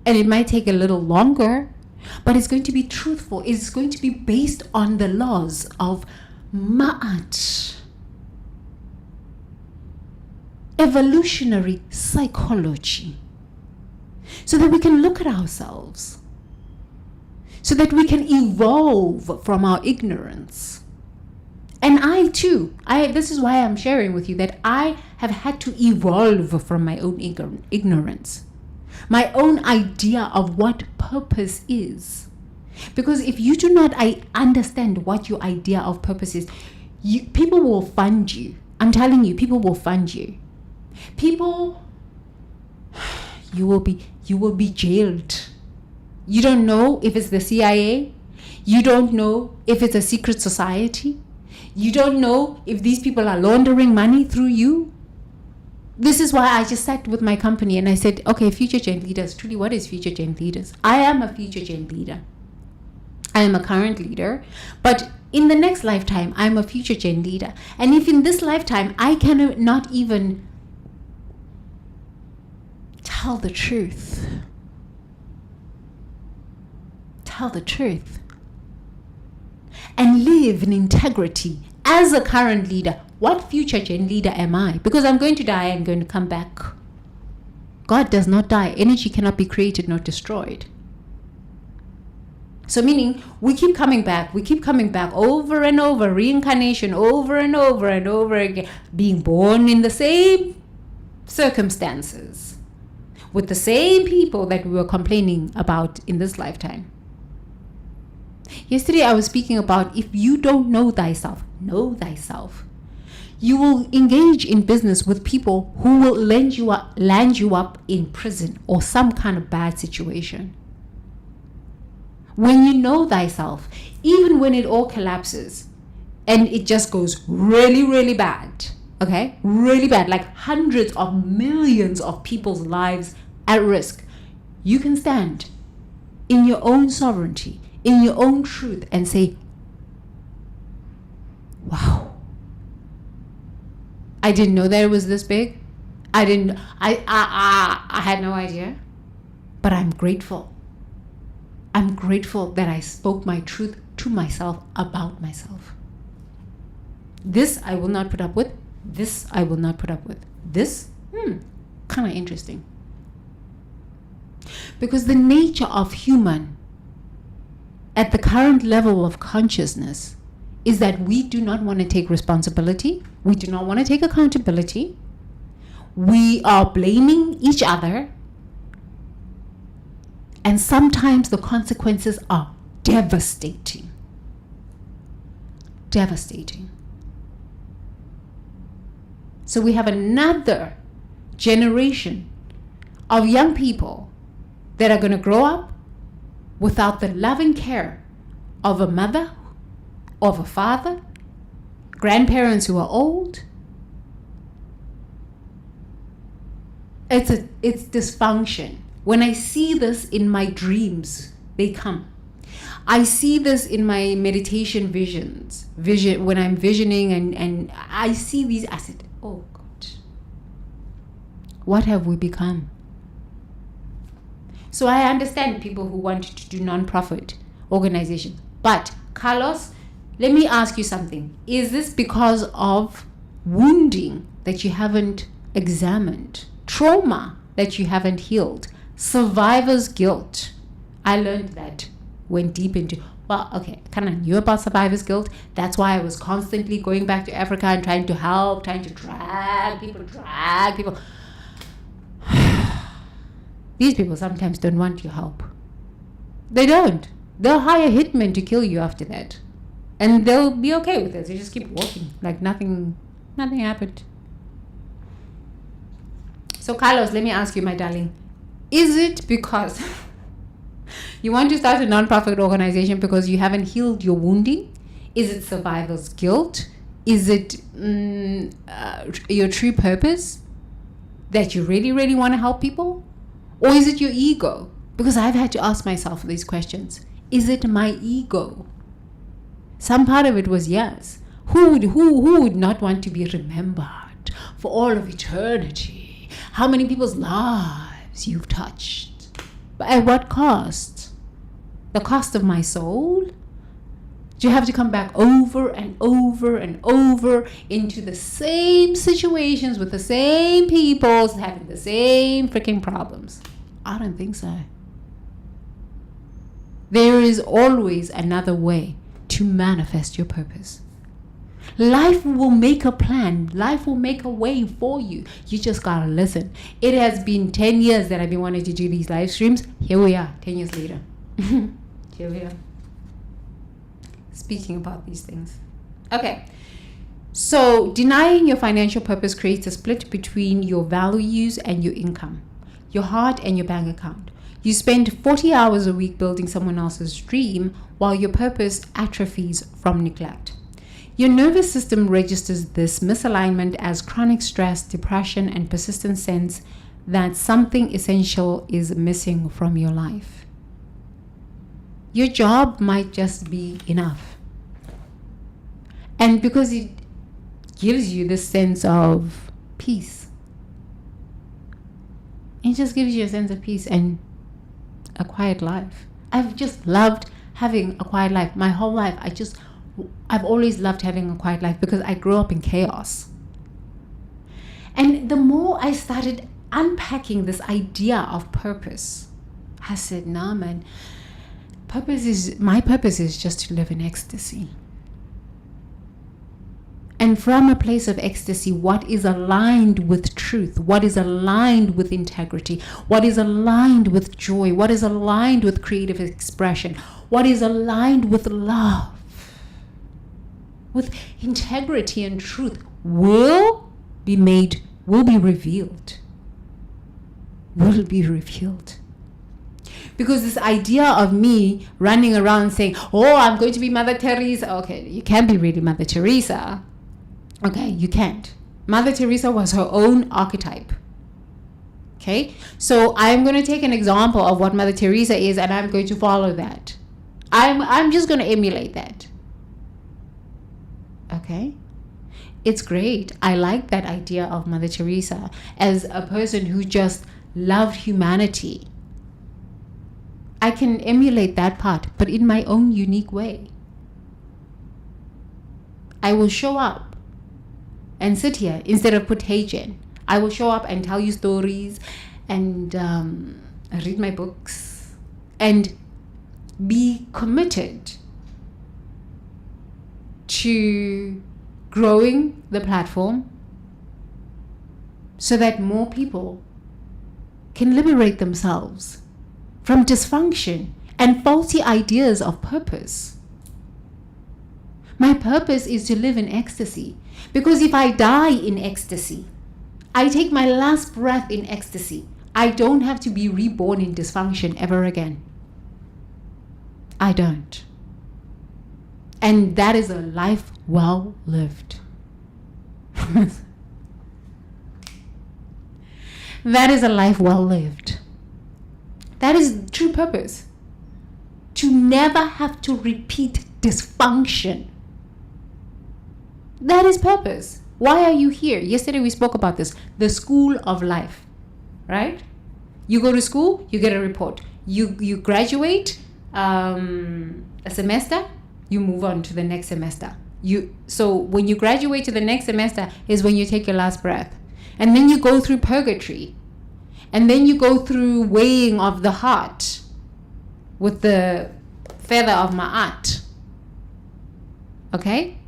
And it might take a little longer, but it's going to be truthful. It's going to be based on the laws of Ma'at, evolutionary psychology, so that we can look at ourselves, so that we can evolve from our ignorance. And I too, this is why I'm sharing with you that I have had to evolve from my own ignorance, my own idea of what purpose is. Because if you do not understand what your idea of purpose is, people will fund you. I'm telling you, people will fund you. You will be jailed. You don't know if it's the CIA. You don't know if it's a secret society. You don't know if these people are laundering money through you. This is why I just sat with my company and I said, okay, future gen leaders. Truly, what is future gen leaders? I am a future gen leader. I am a current leader. But in the next lifetime, I'm a future gen leader. And if in this lifetime, I cannot even tell the truth. And live in integrity as a current leader, what future gen leader am I? Because I'm going to die, I'm going to come back. God does not die. Energy cannot be created nor destroyed. So meaning we keep coming back over and over, reincarnation over and over and over again, being born in the same circumstances with the same people that we were complaining about in this lifetime. Yesterday I was speaking about, if you don't know thyself, you will engage in business with people who will land you up in prison or some kind of bad situation. When you know thyself, even when it all collapses and it just goes really, really bad, okay? Really bad, like hundreds of millions of people's lives at risk, you can stand in your own sovereignty, in your own truth, and say, wow, I didn't know that it was this big. I had no idea, but I'm grateful. I'm grateful that I spoke my truth to myself about myself. This I will not put up with. This I will not put up with. This, kind of interesting. Because the nature of human at the current level of consciousness is that we do not want to take responsibility. We do not want to take accountability. We are blaming each other. And sometimes the consequences are devastating. Devastating. So we have another generation of young people that are going to grow up without the loving care of a mother, of a father, grandparents who are old. It's dysfunction. When I see this in my dreams, they come. I see this in my meditation vision when I'm visioning, and I see these. I said, oh God, what have we become? So I understand people who want to do non-profit organizations, but Carlos, let me ask you something. Is this because of wounding that you haven't examined, trauma that you haven't healed, survivor's guilt? I learned that, went deep into, well, okay, kind of knew about survivor's guilt. That's why I was constantly going back to Africa and trying to help, trying to drag people. These people sometimes don't want your help. They don't. They'll hire hitmen to kill you after that. And they'll be okay with it. They just keep walking like nothing happened. So Carlos, let me ask you, my darling, is it because you want to start a non-profit organization because you haven't healed your wounding? Is it survivor's guilt? Is it your true purpose that you really, really want to help people? Or is it your ego? Because I've had to ask myself these questions. Is it my ego? Some part of it was yes. Who would not want to be remembered for all of eternity? How many people's lives you've touched? But at what cost? The cost of my soul? Do you have to come back over and over and over into the same situations with the same people having the same freaking problems? I don't think so. There is always another way to manifest your purpose. Life will make a plan. Life will make a way for you. You just gotta listen. It has been 10 years that I've been wanting to do these live streams. Here we are, 10 years later. Here we are. Speaking about these things. Okay. So denying your financial purpose creates a split between your values and your income, your heart and your bank account. You spend 40 hours a week building someone else's dream while your purpose atrophies from neglect. Your nervous system registers this misalignment as chronic stress, depression, and persistent sense that something essential is missing from your life. Your job might just be enough. And because it gives you this sense of peace, it just gives you a sense of peace and a quiet life. I've just loved having a quiet life. My whole life, I've always loved having a quiet life because I grew up in chaos. And the more I started unpacking this idea of purpose, I said, nah, man, my purpose is just to live in ecstasy. And from a place of ecstasy, what is aligned with truth, what is aligned with integrity, what is aligned with joy, what is aligned with creative expression, what is aligned with love, with integrity and truth will be revealed. Will be revealed. Because this idea of me running around saying, oh, I'm going to be Mother Teresa. Okay, you can't be really Mother Teresa. Okay, you can't. Mother Teresa was her own archetype. Okay, so I'm going to take an example of what Mother Teresa is, and I'm going to follow that. I'm just going to emulate that. Okay, it's great. I like that idea of Mother Teresa as a person who just loved humanity. I can emulate that part, but in my own unique way. I will show up and sit here instead of put H-in. I will show up and tell you stories and read my books and be committed to growing the platform so that more people can liberate themselves from dysfunction and faulty ideas of purpose. My purpose is to live in ecstasy, because if I die in ecstasy, I take my last breath in ecstasy, I don't have to be reborn in dysfunction ever again. I don't. And that is a life well lived. That is a life well lived. That is true purpose. to never have to repeat dysfunction. That is purpose. Why are you here? Yesterday we spoke about this. The school of life, right? You go to school, you get a report. You graduate a semester, you move on to the next semester. So when you graduate to the next semester is when you take your last breath. And then you go through purgatory. And then you go through weighing of the heart with the feather of Ma'at. Okay?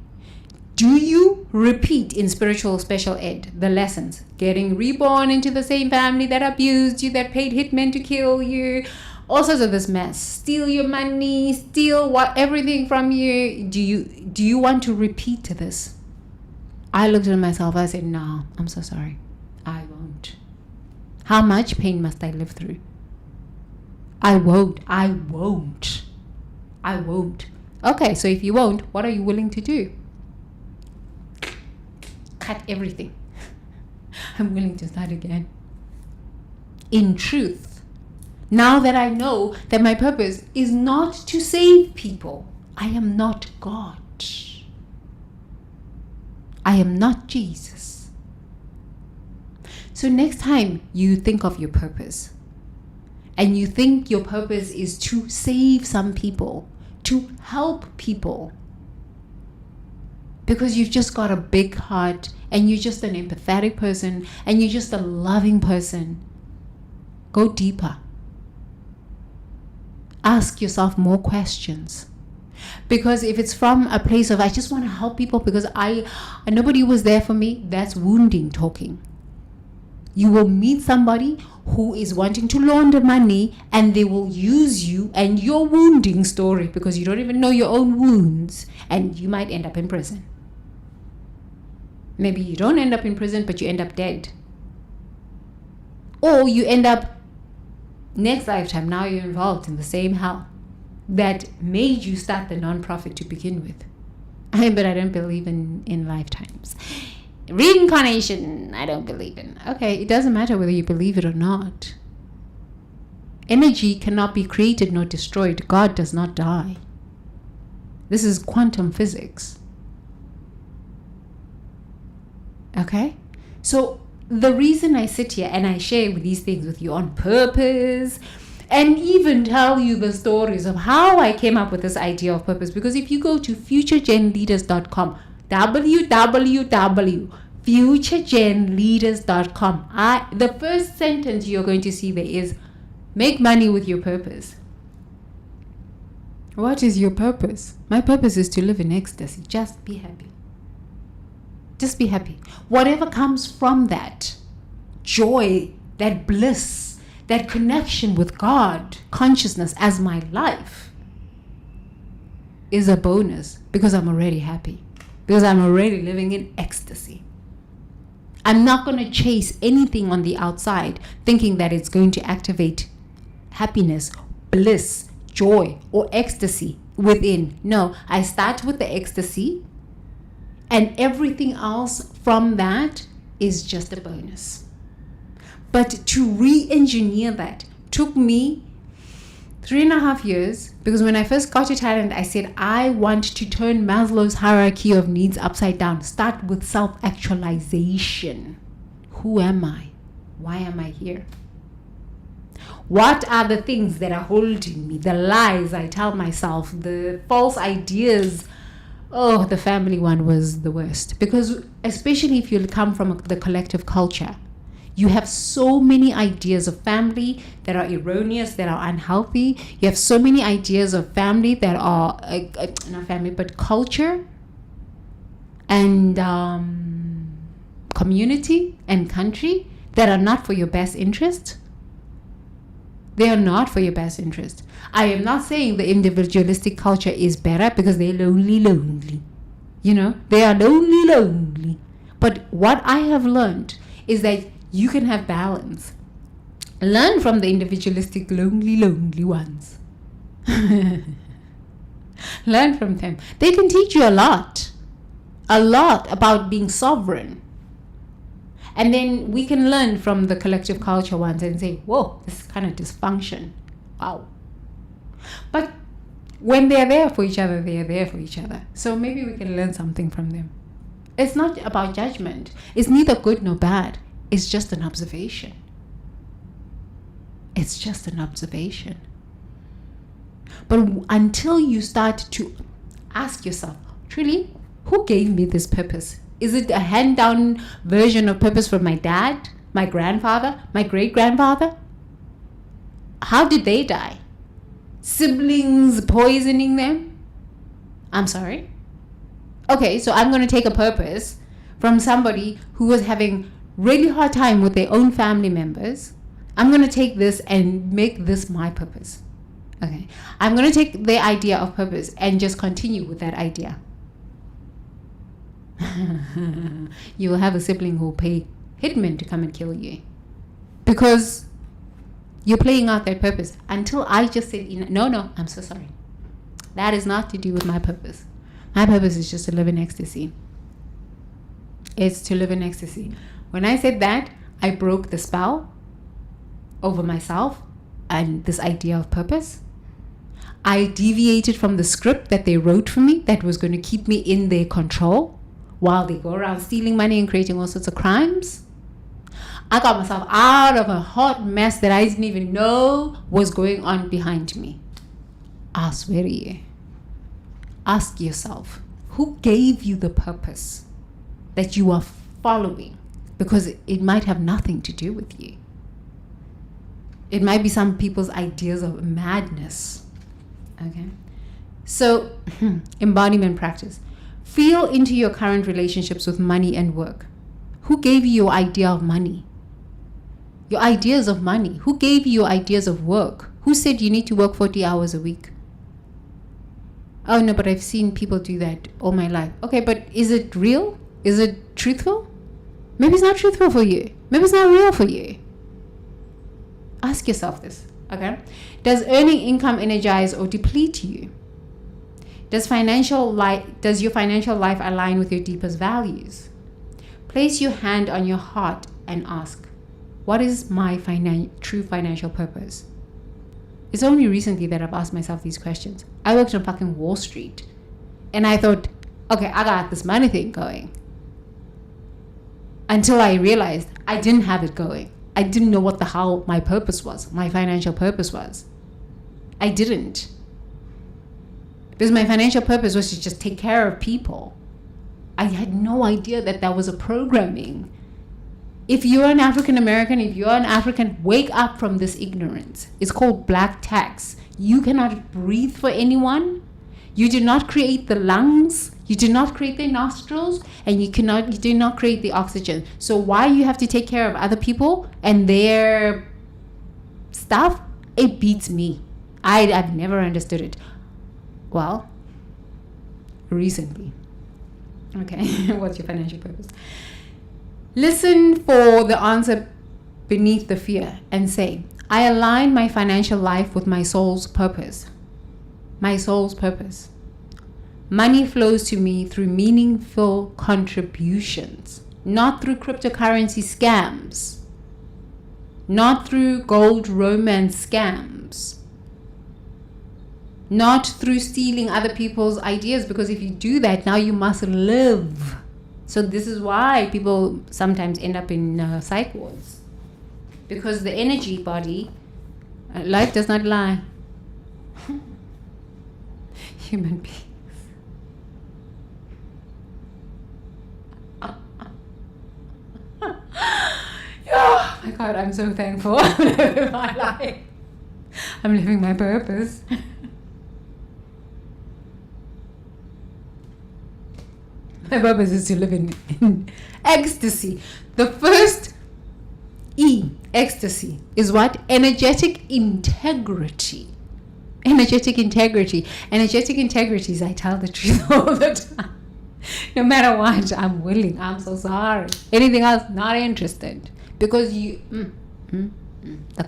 Do you repeat in spiritual special ed the lessons? Getting reborn into the same family that abused you, that paid hitmen to kill you, all sorts of this mess. Steal your money, steal everything from you. Do you want to repeat this? I looked at myself, I said, no, I'm so sorry. I won't. How much pain must I live through? I won't. Okay, so if you won't, what are you willing to do? Cut everything. I'm willing to start again. In truth, now that I know that my purpose is not to save people, I am not God. I am not Jesus. So next time you think of your purpose, and you think your purpose is to save some people, to help people, because you've just got a big heart and you're just an empathetic person and you're just a loving person, go deeper. Ask yourself more questions. Because if it's from a place of I just want to help people because nobody was there for me, that's wounding talking. You will meet somebody who is wanting to launder money and they will use you and your wounding story because you don't even know your own wounds, and you might end up in prison. Maybe you don't end up in prison, but you end up dead. Or you end up next lifetime, now you're involved in the same hell that made you start the non-profit to begin with. But I don't believe in lifetimes. Reincarnation, I don't believe in. Okay, it doesn't matter whether you believe it or not. Energy cannot be created nor destroyed. God does not die. This is quantum physics. Okay? So the reason I sit here and I share these things with you on purpose, and even tell you the stories of how I came up with this idea of purpose, because if you go to futuregenleaders.com, www.futuregenleaders.com, the first sentence you're going to see there is make money with your purpose. What is your purpose? My purpose is to live in ecstasy. Just be happy. Just be happy. Whatever comes from that joy, that bliss, that connection with God, consciousness as my life is a bonus, because I'm already happy, because I'm already living in ecstasy. I'm not going to chase anything on the outside thinking that it's going to activate happiness, bliss, joy, or ecstasy within. No, I start with the ecstasy, and everything else from that is just a bonus. But to re-engineer that took me 3.5 years, because when I first got to Thailand, I said, I want to turn Maslow's hierarchy of needs upside down. Start with self-actualization. Who am I? Why am I here? What are the things that are holding me? The lies I tell myself, the false ideas. Oh, the family one was the worst. Because especially if you come from the collective culture, you have so many ideas of family that are erroneous, that are unhealthy. You have so many ideas of family that are, not family, but culture and community and country that are not for your best interest. They are not for your best interest. I am not saying the individualistic culture is better because they're lonely. You know, they are lonely. But what I have learned is that you can have balance. Learn from the individualistic, lonely ones. Learn from them. They can teach you a lot about being sovereign. And then we can learn from the collective culture ones and say, whoa, this is kind of dysfunction. Wow. But when they're there for each other, they're there for each other. So maybe we can learn something from them. It's not about judgment. It's neither good nor bad. It's just an observation. It's just an observation. But until you start to ask yourself, truly, who gave me this purpose? Is it a hand-down version of purpose from my dad, my grandfather, my great-grandfather? How did they die? Siblings poisoning them? I'm sorry? Okay, so I'm going to take a purpose from somebody who was having really hard time with their own family members. I'm going to take this and make this my purpose. Okay, I'm going to take the idea of purpose and just continue with that idea. You will have a sibling who will pay hitmen to come and kill you because you're playing out that purpose. Until I just said, no, I'm so sorry. That is not to do with my purpose. My purpose is just to live in ecstasy. It's to live in ecstasy. When I said that, I broke the spell over myself and this idea of purpose. I deviated from the script that they wrote for me that was going to keep me in their control while they go around stealing money and creating all sorts of crimes. I got myself out of a hot mess that I didn't even know was going on behind me. I swear to you. Ask yourself, who gave you the purpose that you are following? Because it might have nothing to do with you. It might be some people's ideas of madness. Okay? So, embodiment practice. Feel into your current relationships with money and work. Who gave you your idea of money? Your ideas of money. Who gave you your ideas of work? Who said you need to work 40 hours a week? Oh no, but I've seen people do that all my life. Okay, but is it real? Is it truthful? Maybe it's not truthful for you. Maybe it's not real for you. Ask yourself this, okay? Does earning income energize or deplete you? Does your financial life align with your deepest values? Place your hand on your heart and ask, what is my true financial purpose? It's only recently that I've asked myself these questions. I worked on fucking Wall Street and I thought, okay, I got this money thing going. Until I realized I didn't have it going. I didn't know what the hell my purpose was, my financial purpose was. I didn't. Because my financial purpose was to just take care of people. I had no idea that that was a programming. If you're an African American, if you're an African, wake up from this ignorance. It's called black tax. You cannot breathe for anyone. You do not create the lungs. You do not create the nostrils, and you do not create the oxygen. So why you have to take care of other people and their stuff? It beats me. I've never understood it. Well, recently. Okay, what's your financial purpose? Listen for the answer beneath the fear and say, I align my financial life with my soul's purpose. My soul's purpose. Money flows to me through meaningful contributions, not through cryptocurrency scams, not through gold romance scams, not through stealing other people's ideas, because if you do that, now you must live. So this is why people sometimes end up in psych wards, because the energy body, life does not lie. Human beings. Oh my God, I'm so thankful. I'm living my life. I'm living my purpose. My purpose is to live in ecstasy. The first E, ecstasy, is what? Energetic integrity. Energetic integrity. Energetic integrity is I tell the truth all the time. No matter what, I'm willing. I'm so sorry. Anything else, not interested. Because the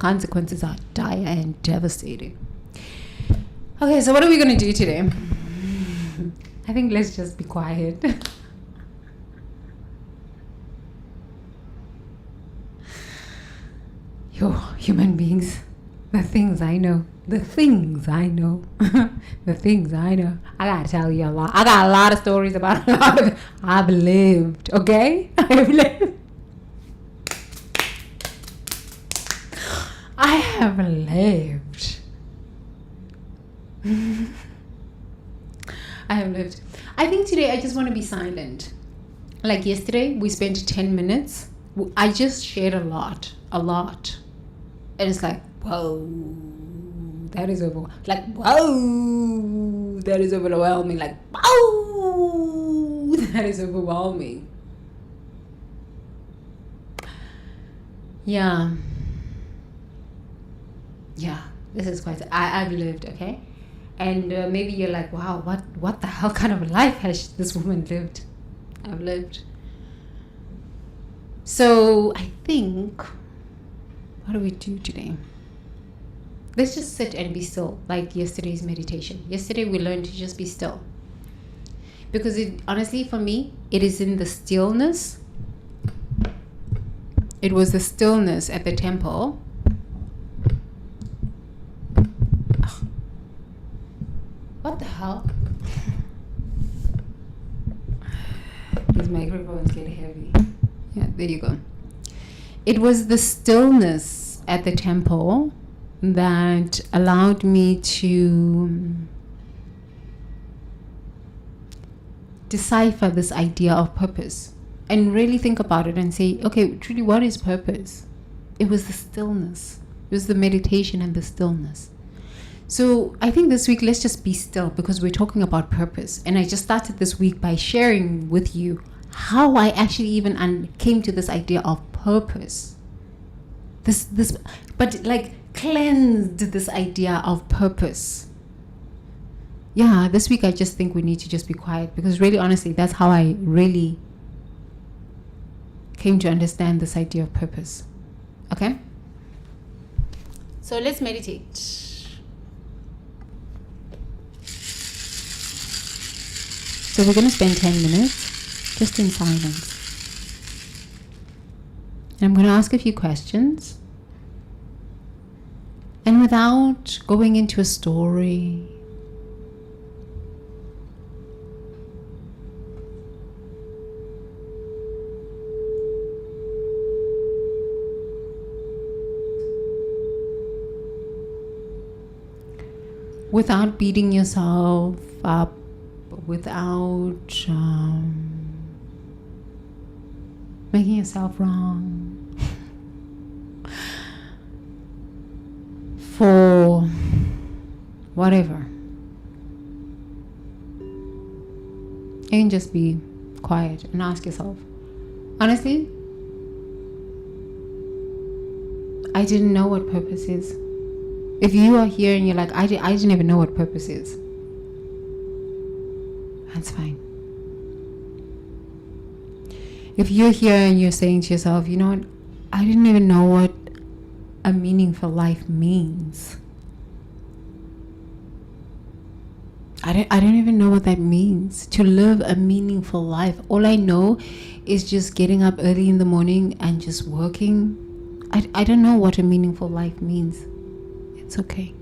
consequences are dire and devastating. Okay, so what are we going to do today? I think let's just be quiet. Yo, human beings, The things I know. The things I know. The things I know. I gotta tell you a lot. I got a lot of stories about a lot of. I've lived, okay? I've lived. I have lived. I have lived. I think today I just want to be silent. Like yesterday, we spent 10 minutes. I just shared a lot. And it's like, whoa, that is overwhelming. Like, whoa, that is overwhelming. Like, whoa, that is overwhelming. Yeah, this is quite, I've lived, okay? And maybe you're like, wow, what the hell kind of a life has this woman lived? I've lived. So I think, what do we do today? Let's just sit and be still, like yesterday's meditation. Yesterday we learned to just be still. Because it, honestly, for me, it is in the stillness. It was the stillness at the temple. What the hell? These microphones get heavy. Yeah, there you go. It was the stillness at the temple that allowed me to decipher this idea of purpose and really think about it and say, okay, truly, what is purpose? It was the stillness. It was the meditation and the stillness. So I think this week, let's just be still because we're talking about purpose. And I just started this week by sharing with you how I actually even came to this idea of purpose. But like cleansed this idea of purpose. Yeah, this week I just think we need to just be quiet because really, honestly, that's how I really came to understand this idea of purpose. Okay? So let's meditate. So we're going to spend 10 minutes just in silence. And I'm going to ask a few questions. And without going into a story, without beating yourself up, without making yourself wrong for whatever. You can just be quiet and ask yourself, honestly, I didn't know what purpose is. If you are here and you're like, I didn't even know what purpose is, that's fine. If you're here and you're saying to yourself, you know what, I didn't even know what a meaningful life means. I don't even know what that means, to live a meaningful life. All I know is just getting up early in the morning and just working. I don't know what a meaningful life means. It's okay.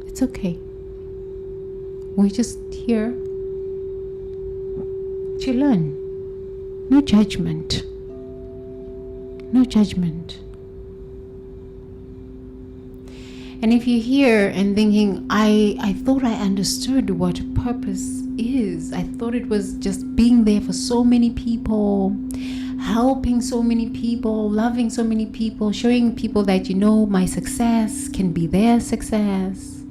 It's okay. We're just here to learn. No judgment. No judgment. And if you're here and thinking, I thought I understood what purpose is. I thought it was just being there for so many people, helping so many people, loving so many people, showing people that, you know, my success can be their success.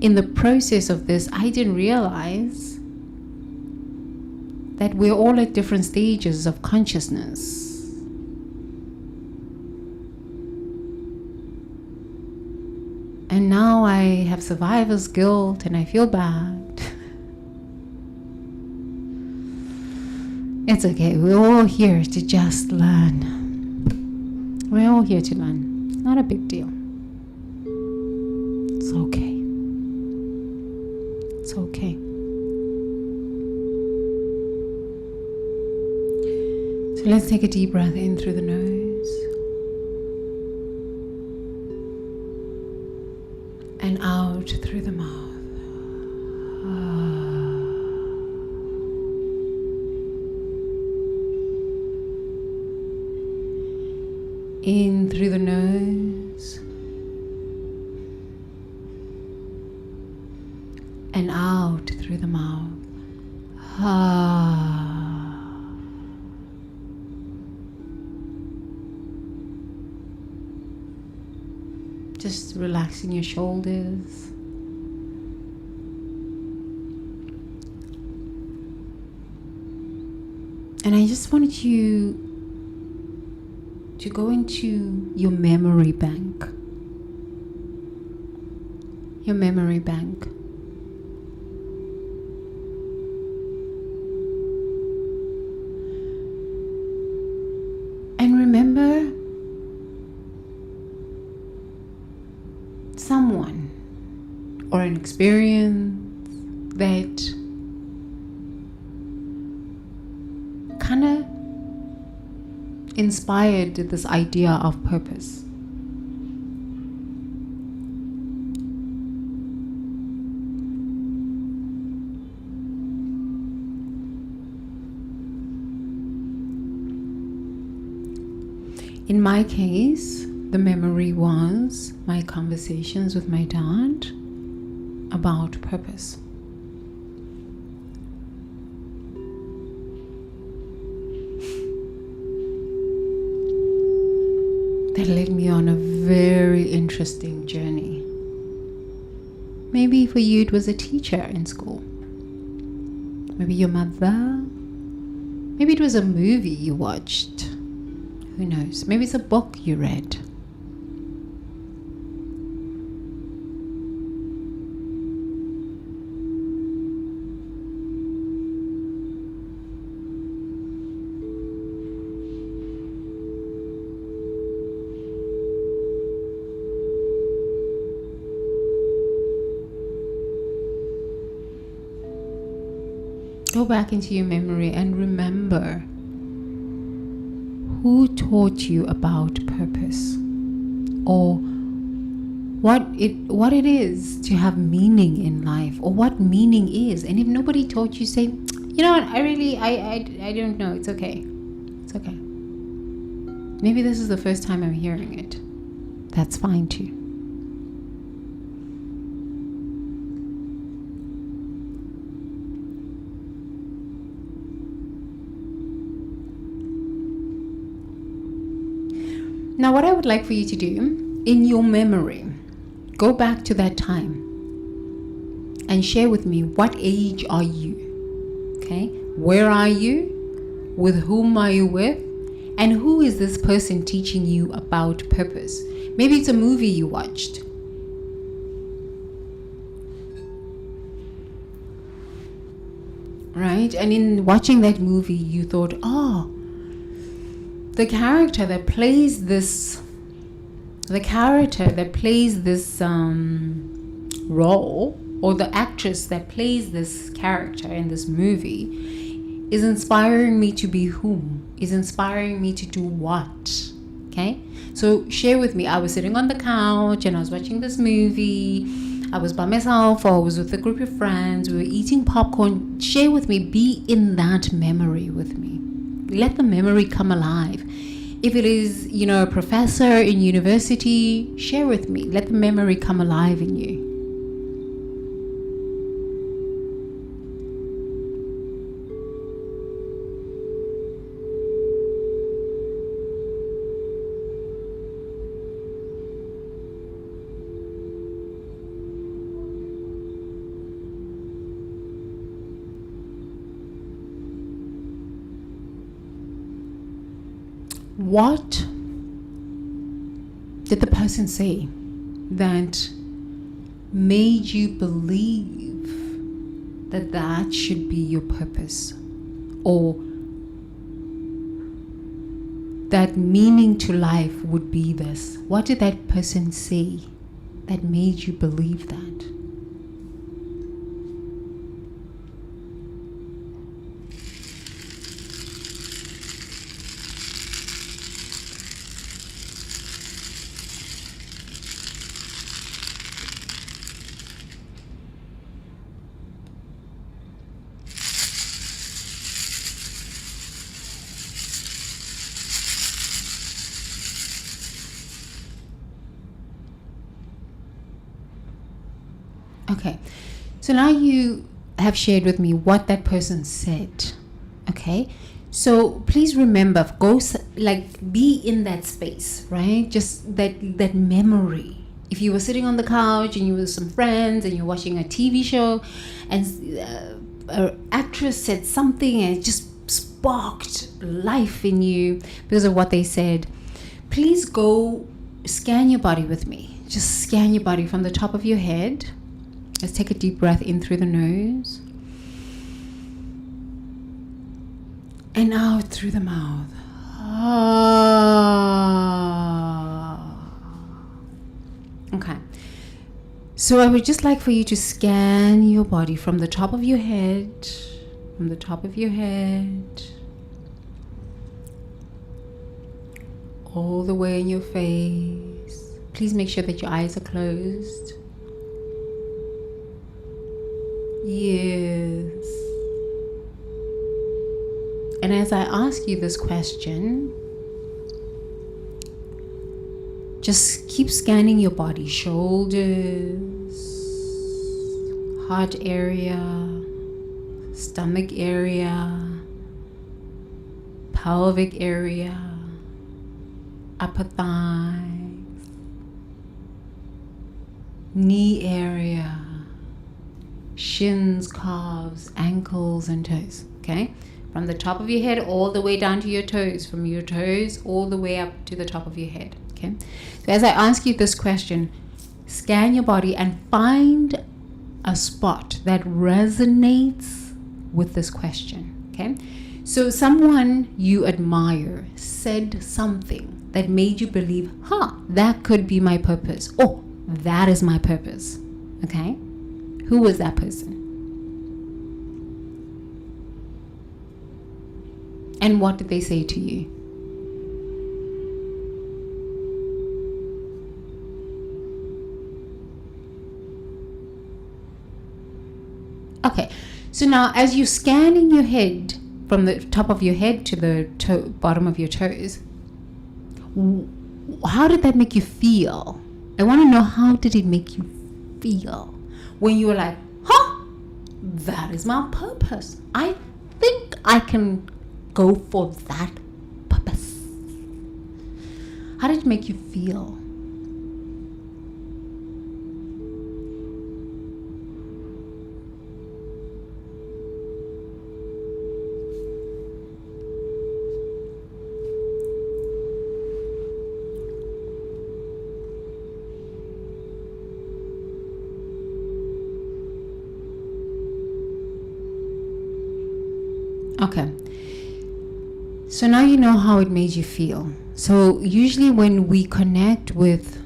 In the process of this, I didn't realize that we're all at different stages of consciousness. And now I have survivor's guilt and I feel bad. It's okay. We're all here to just learn. We're all here to learn. It's not a big deal. It's okay. It's okay. So let's take a deep breath in through the nose. and out through the mouth. In through the nose and out through the mouth. Just relaxing your shoulders. And I just wanted you to go into your memory bank. Your memory bank. And remember someone or an experience that kind of inspired this idea of purpose. In my case, the memory was my conversations with my dad about purpose. That led me on a very interesting journey. Maybe for you it was a teacher in school. Maybe your mother. Maybe it was a movie you watched. Who knows? Maybe it's a book you read. Go back into your memory and remember who taught you about purpose, or what it is to have meaning in life, or what meaning is. And if nobody taught you, say, you know what, I don't know. It's okay. It's okay. Maybe this is the first time I'm hearing it. That's fine too. Now, what I would like for you to do, in your memory, go back to that time and share with me, what age are you? Okay? Where are you? With whom are you with? And who is this person teaching you about purpose? Maybe it's a movie you watched. Right? And in watching that movie, you thought, oh, the character that plays this role, or the actress that plays this character in this movie, is inspiring me to be whom? Is inspiring me to do what? Okay? So share with me. I was sitting on the couch and I was watching this movie. I was by myself, or I was with a group of friends. We were eating popcorn. Share with me. Be in that memory with me. Let the memory come alive. If it is, a professor in university, share with me. Let the memory come alive in you. What did the person say that made you believe that that should be your purpose, or that meaning to life would be this? What did that person say that made you believe that? Okay. So now you have shared with me what that person said. Okay. So please remember, be in that space, right? Just that memory. If you were sitting on the couch and you were with some friends and you're watching a TV show and an actress said something and it just sparked life in you because of what they said, please go scan your body with me. Just scan your body from the top of your head. Let's take a deep breath in through the nose and out through the mouth. Okay. So I would just like for you to scan your body from the top of your head, all the way in your face. Please make sure that your eyes are closed. Yes. And as I ask you this question, just keep scanning your body, shoulders, heart area, stomach area, pelvic area, upper thighs, knee area, shins, calves, ankles, and toes. Okay? From the top of your head all the way down to your toes, from your toes all the way up to the top of your head. Okay? So as I ask you this question, scan your body and find a spot that resonates with this question. Okay? So someone you admire said something that made you believe, that could be my purpose. Oh, that is my purpose. Okay? Who was that person? And what did they say to you? Okay, so now as you scan in your head, from the top of your head to the bottom of your toes, how did that make you feel? I want to know, how did it make you feel when you were like, that is my purpose. I think I can go for that purpose. How did it make you feel? Okay. So now you know how it made you feel. So usually when we connect with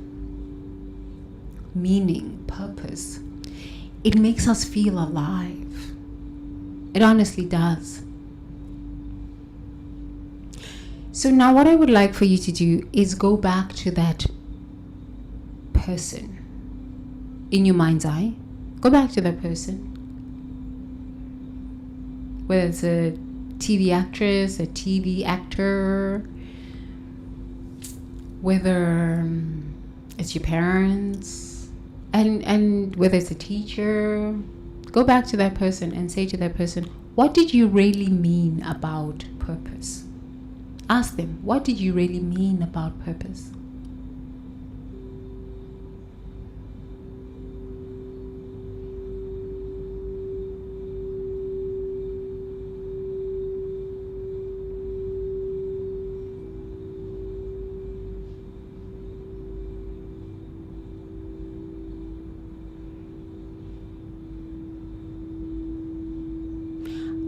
meaning, purpose, it makes us feel alive. It honestly does. So now what I would like for you to do is go back to that person in your mind's eye. Go back to that person. Whether it's a TV actress, a TV actor, whether it's your parents, and whether it's a teacher, go back to that person and say to that person, what did you really mean about purpose? Ask them, what did you really mean about purpose?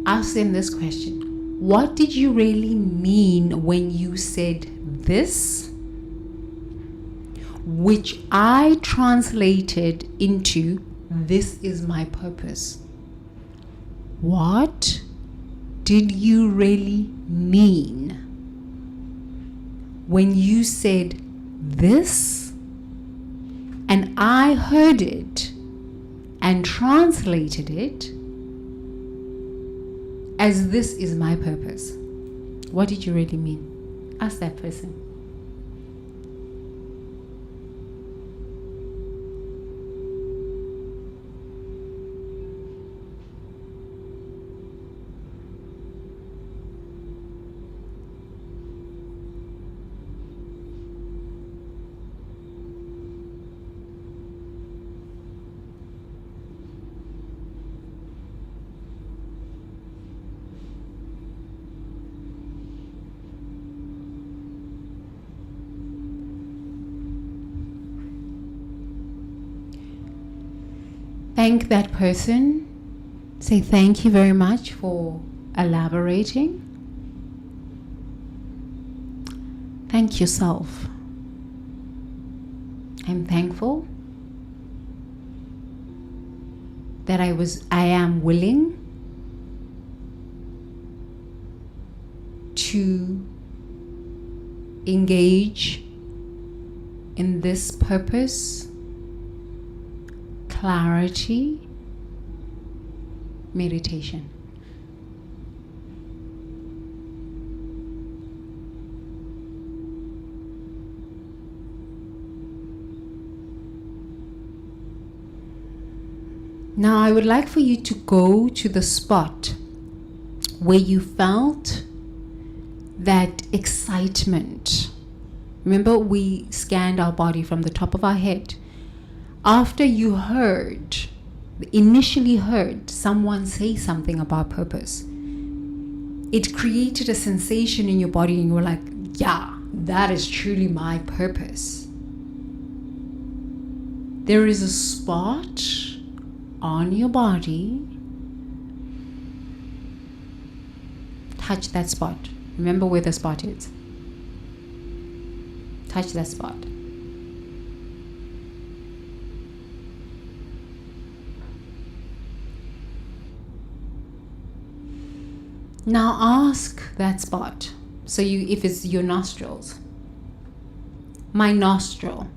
Ask them this question. What did you really mean when you said this? Which I translated into, this is my purpose. What did you really mean when you said this? And I heard it and translated it as, this is my purpose. What did you really mean? Ask that person. Thank that person. Say thank you very much for elaborating. Thank yourself. I'm thankful that I am willing to engage in this purpose, clarity, meditation. Now I would like for you to go to the spot where you felt that excitement. Remember, we scanned our body from the top of our head. After you initially heard someone say something about purpose, it created a sensation in your body and you were like, yeah, that is truly my purpose. There is a spot on your body. Touch that spot. Remember where the spot is. Touch that spot. Now ask that spot. So if it's your nostrils, my nostril.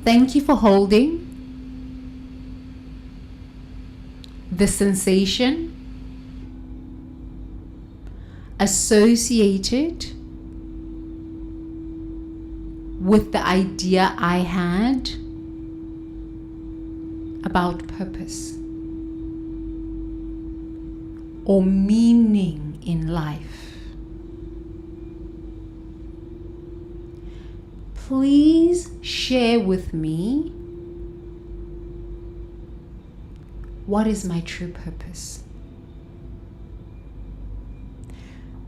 Thank you for holding the sensation associated with the idea I had about purpose or meaning in life. Please share with me, what is my true purpose?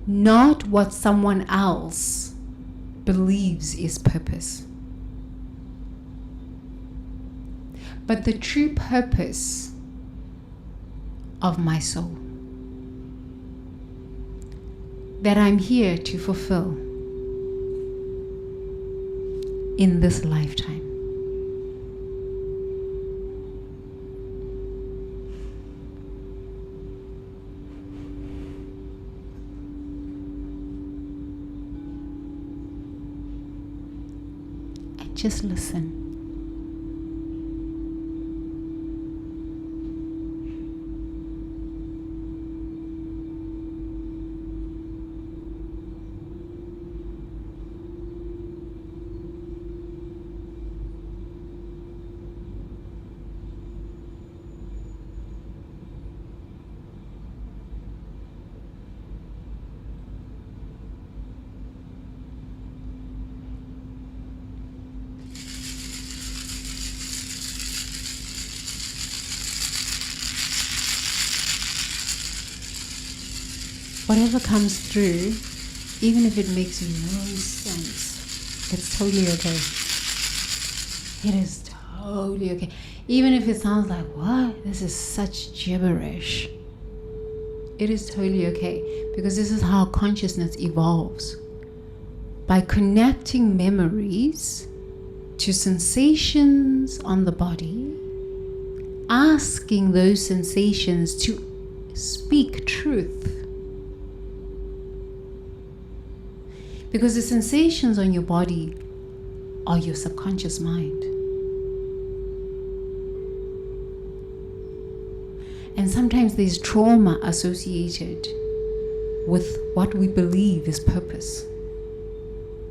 Not what someone else believes is purpose, but the true purpose of my soul that I'm here to fulfill in this lifetime. And just listen. Whatever comes through, even if it makes no sense, it's totally okay. It is totally okay. Even if it sounds like, what? This is such gibberish. It is totally okay, because this is how consciousness evolves. By connecting memories to sensations on the body, asking those sensations to speak truth. Because the sensations on your body are your subconscious mind. And sometimes there's trauma associated with what we believe is purpose.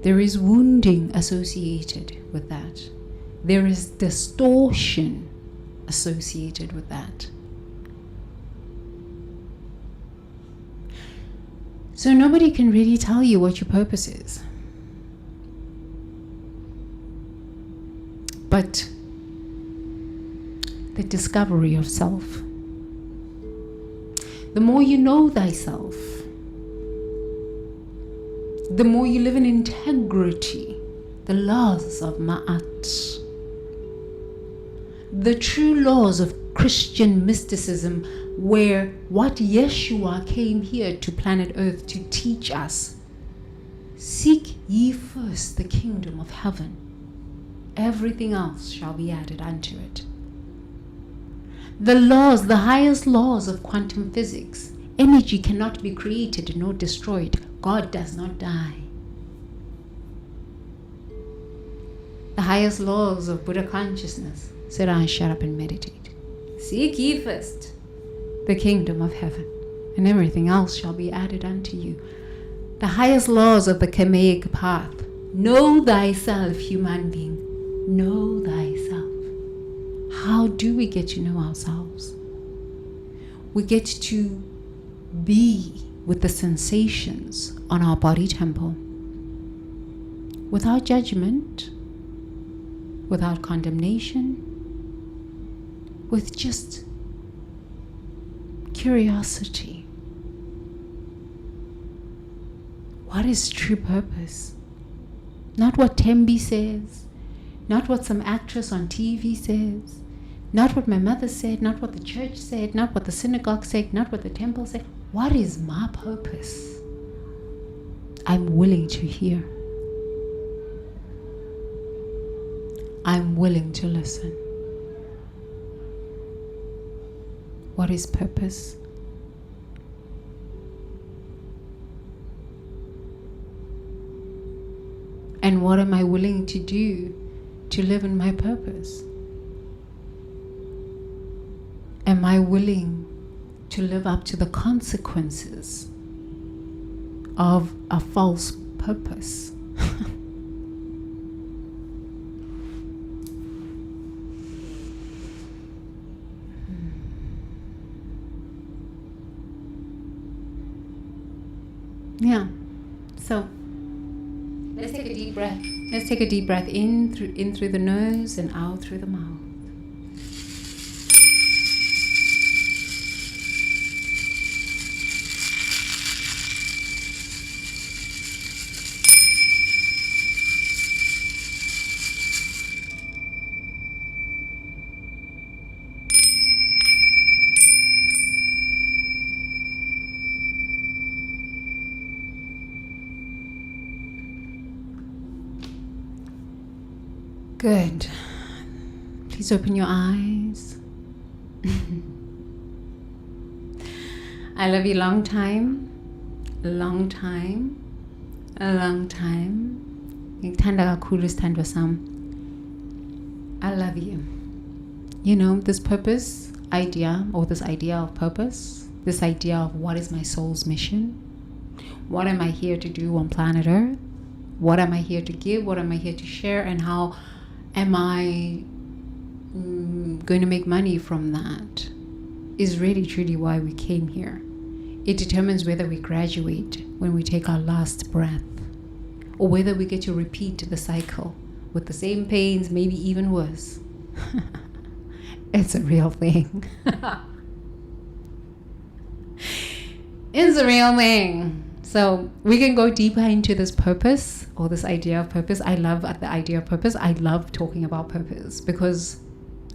There is wounding associated with that. There is distortion associated with that. So nobody can really tell you what your purpose is. But the discovery of self. The more you know thyself, the more you live in integrity the laws of Ma'at, the true laws of Christian mysticism, where what Yeshua came here to planet Earth to teach us. Seek ye first the kingdom of heaven. Everything else shall be added unto it. The laws, the highest laws of quantum physics. Energy cannot be created nor destroyed. God does not die. The highest laws of Buddha consciousness. Sit down, shut up, and meditate. Seek ye first the kingdom of heaven, and everything else shall be added unto you. The highest laws of the Kamaic path. Know thyself, human being. Know thyself. How do we get to know ourselves? We get to be with the sensations on our body temple without judgment, without condemnation, with just curiosity. What is true purpose? Not what Tembi says, not what some actress on TV says, not what my mother said, not what the church said, not what the synagogue said, not what the temple said. What is my purpose? I'm willing to hear. I'm willing to listen. What is purpose? And what am I willing to do to live in my purpose? Am I willing to live up to the consequences of a false purpose? Yeah. So let's take a deep breath. Let's take a deep breath in through the nose and out through the mouth. Good. Please open your eyes. I love you long time. Long time. A long time. Ngithanda kakhulu sithandwa sami. I love you. You know, this purpose idea, or this idea of purpose, this idea of what is my soul's mission? What am I here to do on planet Earth? What am I here to give? What am I here to share? And how am I going to make money from that? Is really truly why we came here. It determines whether we graduate when we take our last breath, or whether we get to repeat the cycle with the same pains, maybe even worse. It's a real thing. It's a real thing. So we can go deeper into this purpose, or this idea of purpose. I love the idea of purpose. I love talking about purpose because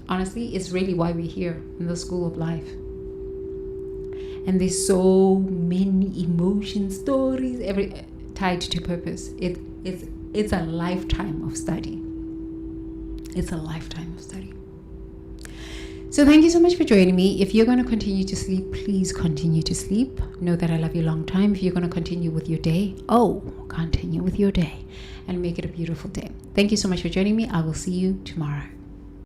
honestly, it's really why we're here in the school of life. And there's so many emotion stories tied to purpose. It's a lifetime of study. It's a lifetime of study. So thank you so much for joining me. If you're going to continue to sleep, please continue to sleep. Know that I love you a long time. If you're going to continue with your day, continue with your day and make it a beautiful day. Thank you so much for joining me. I will see you tomorrow.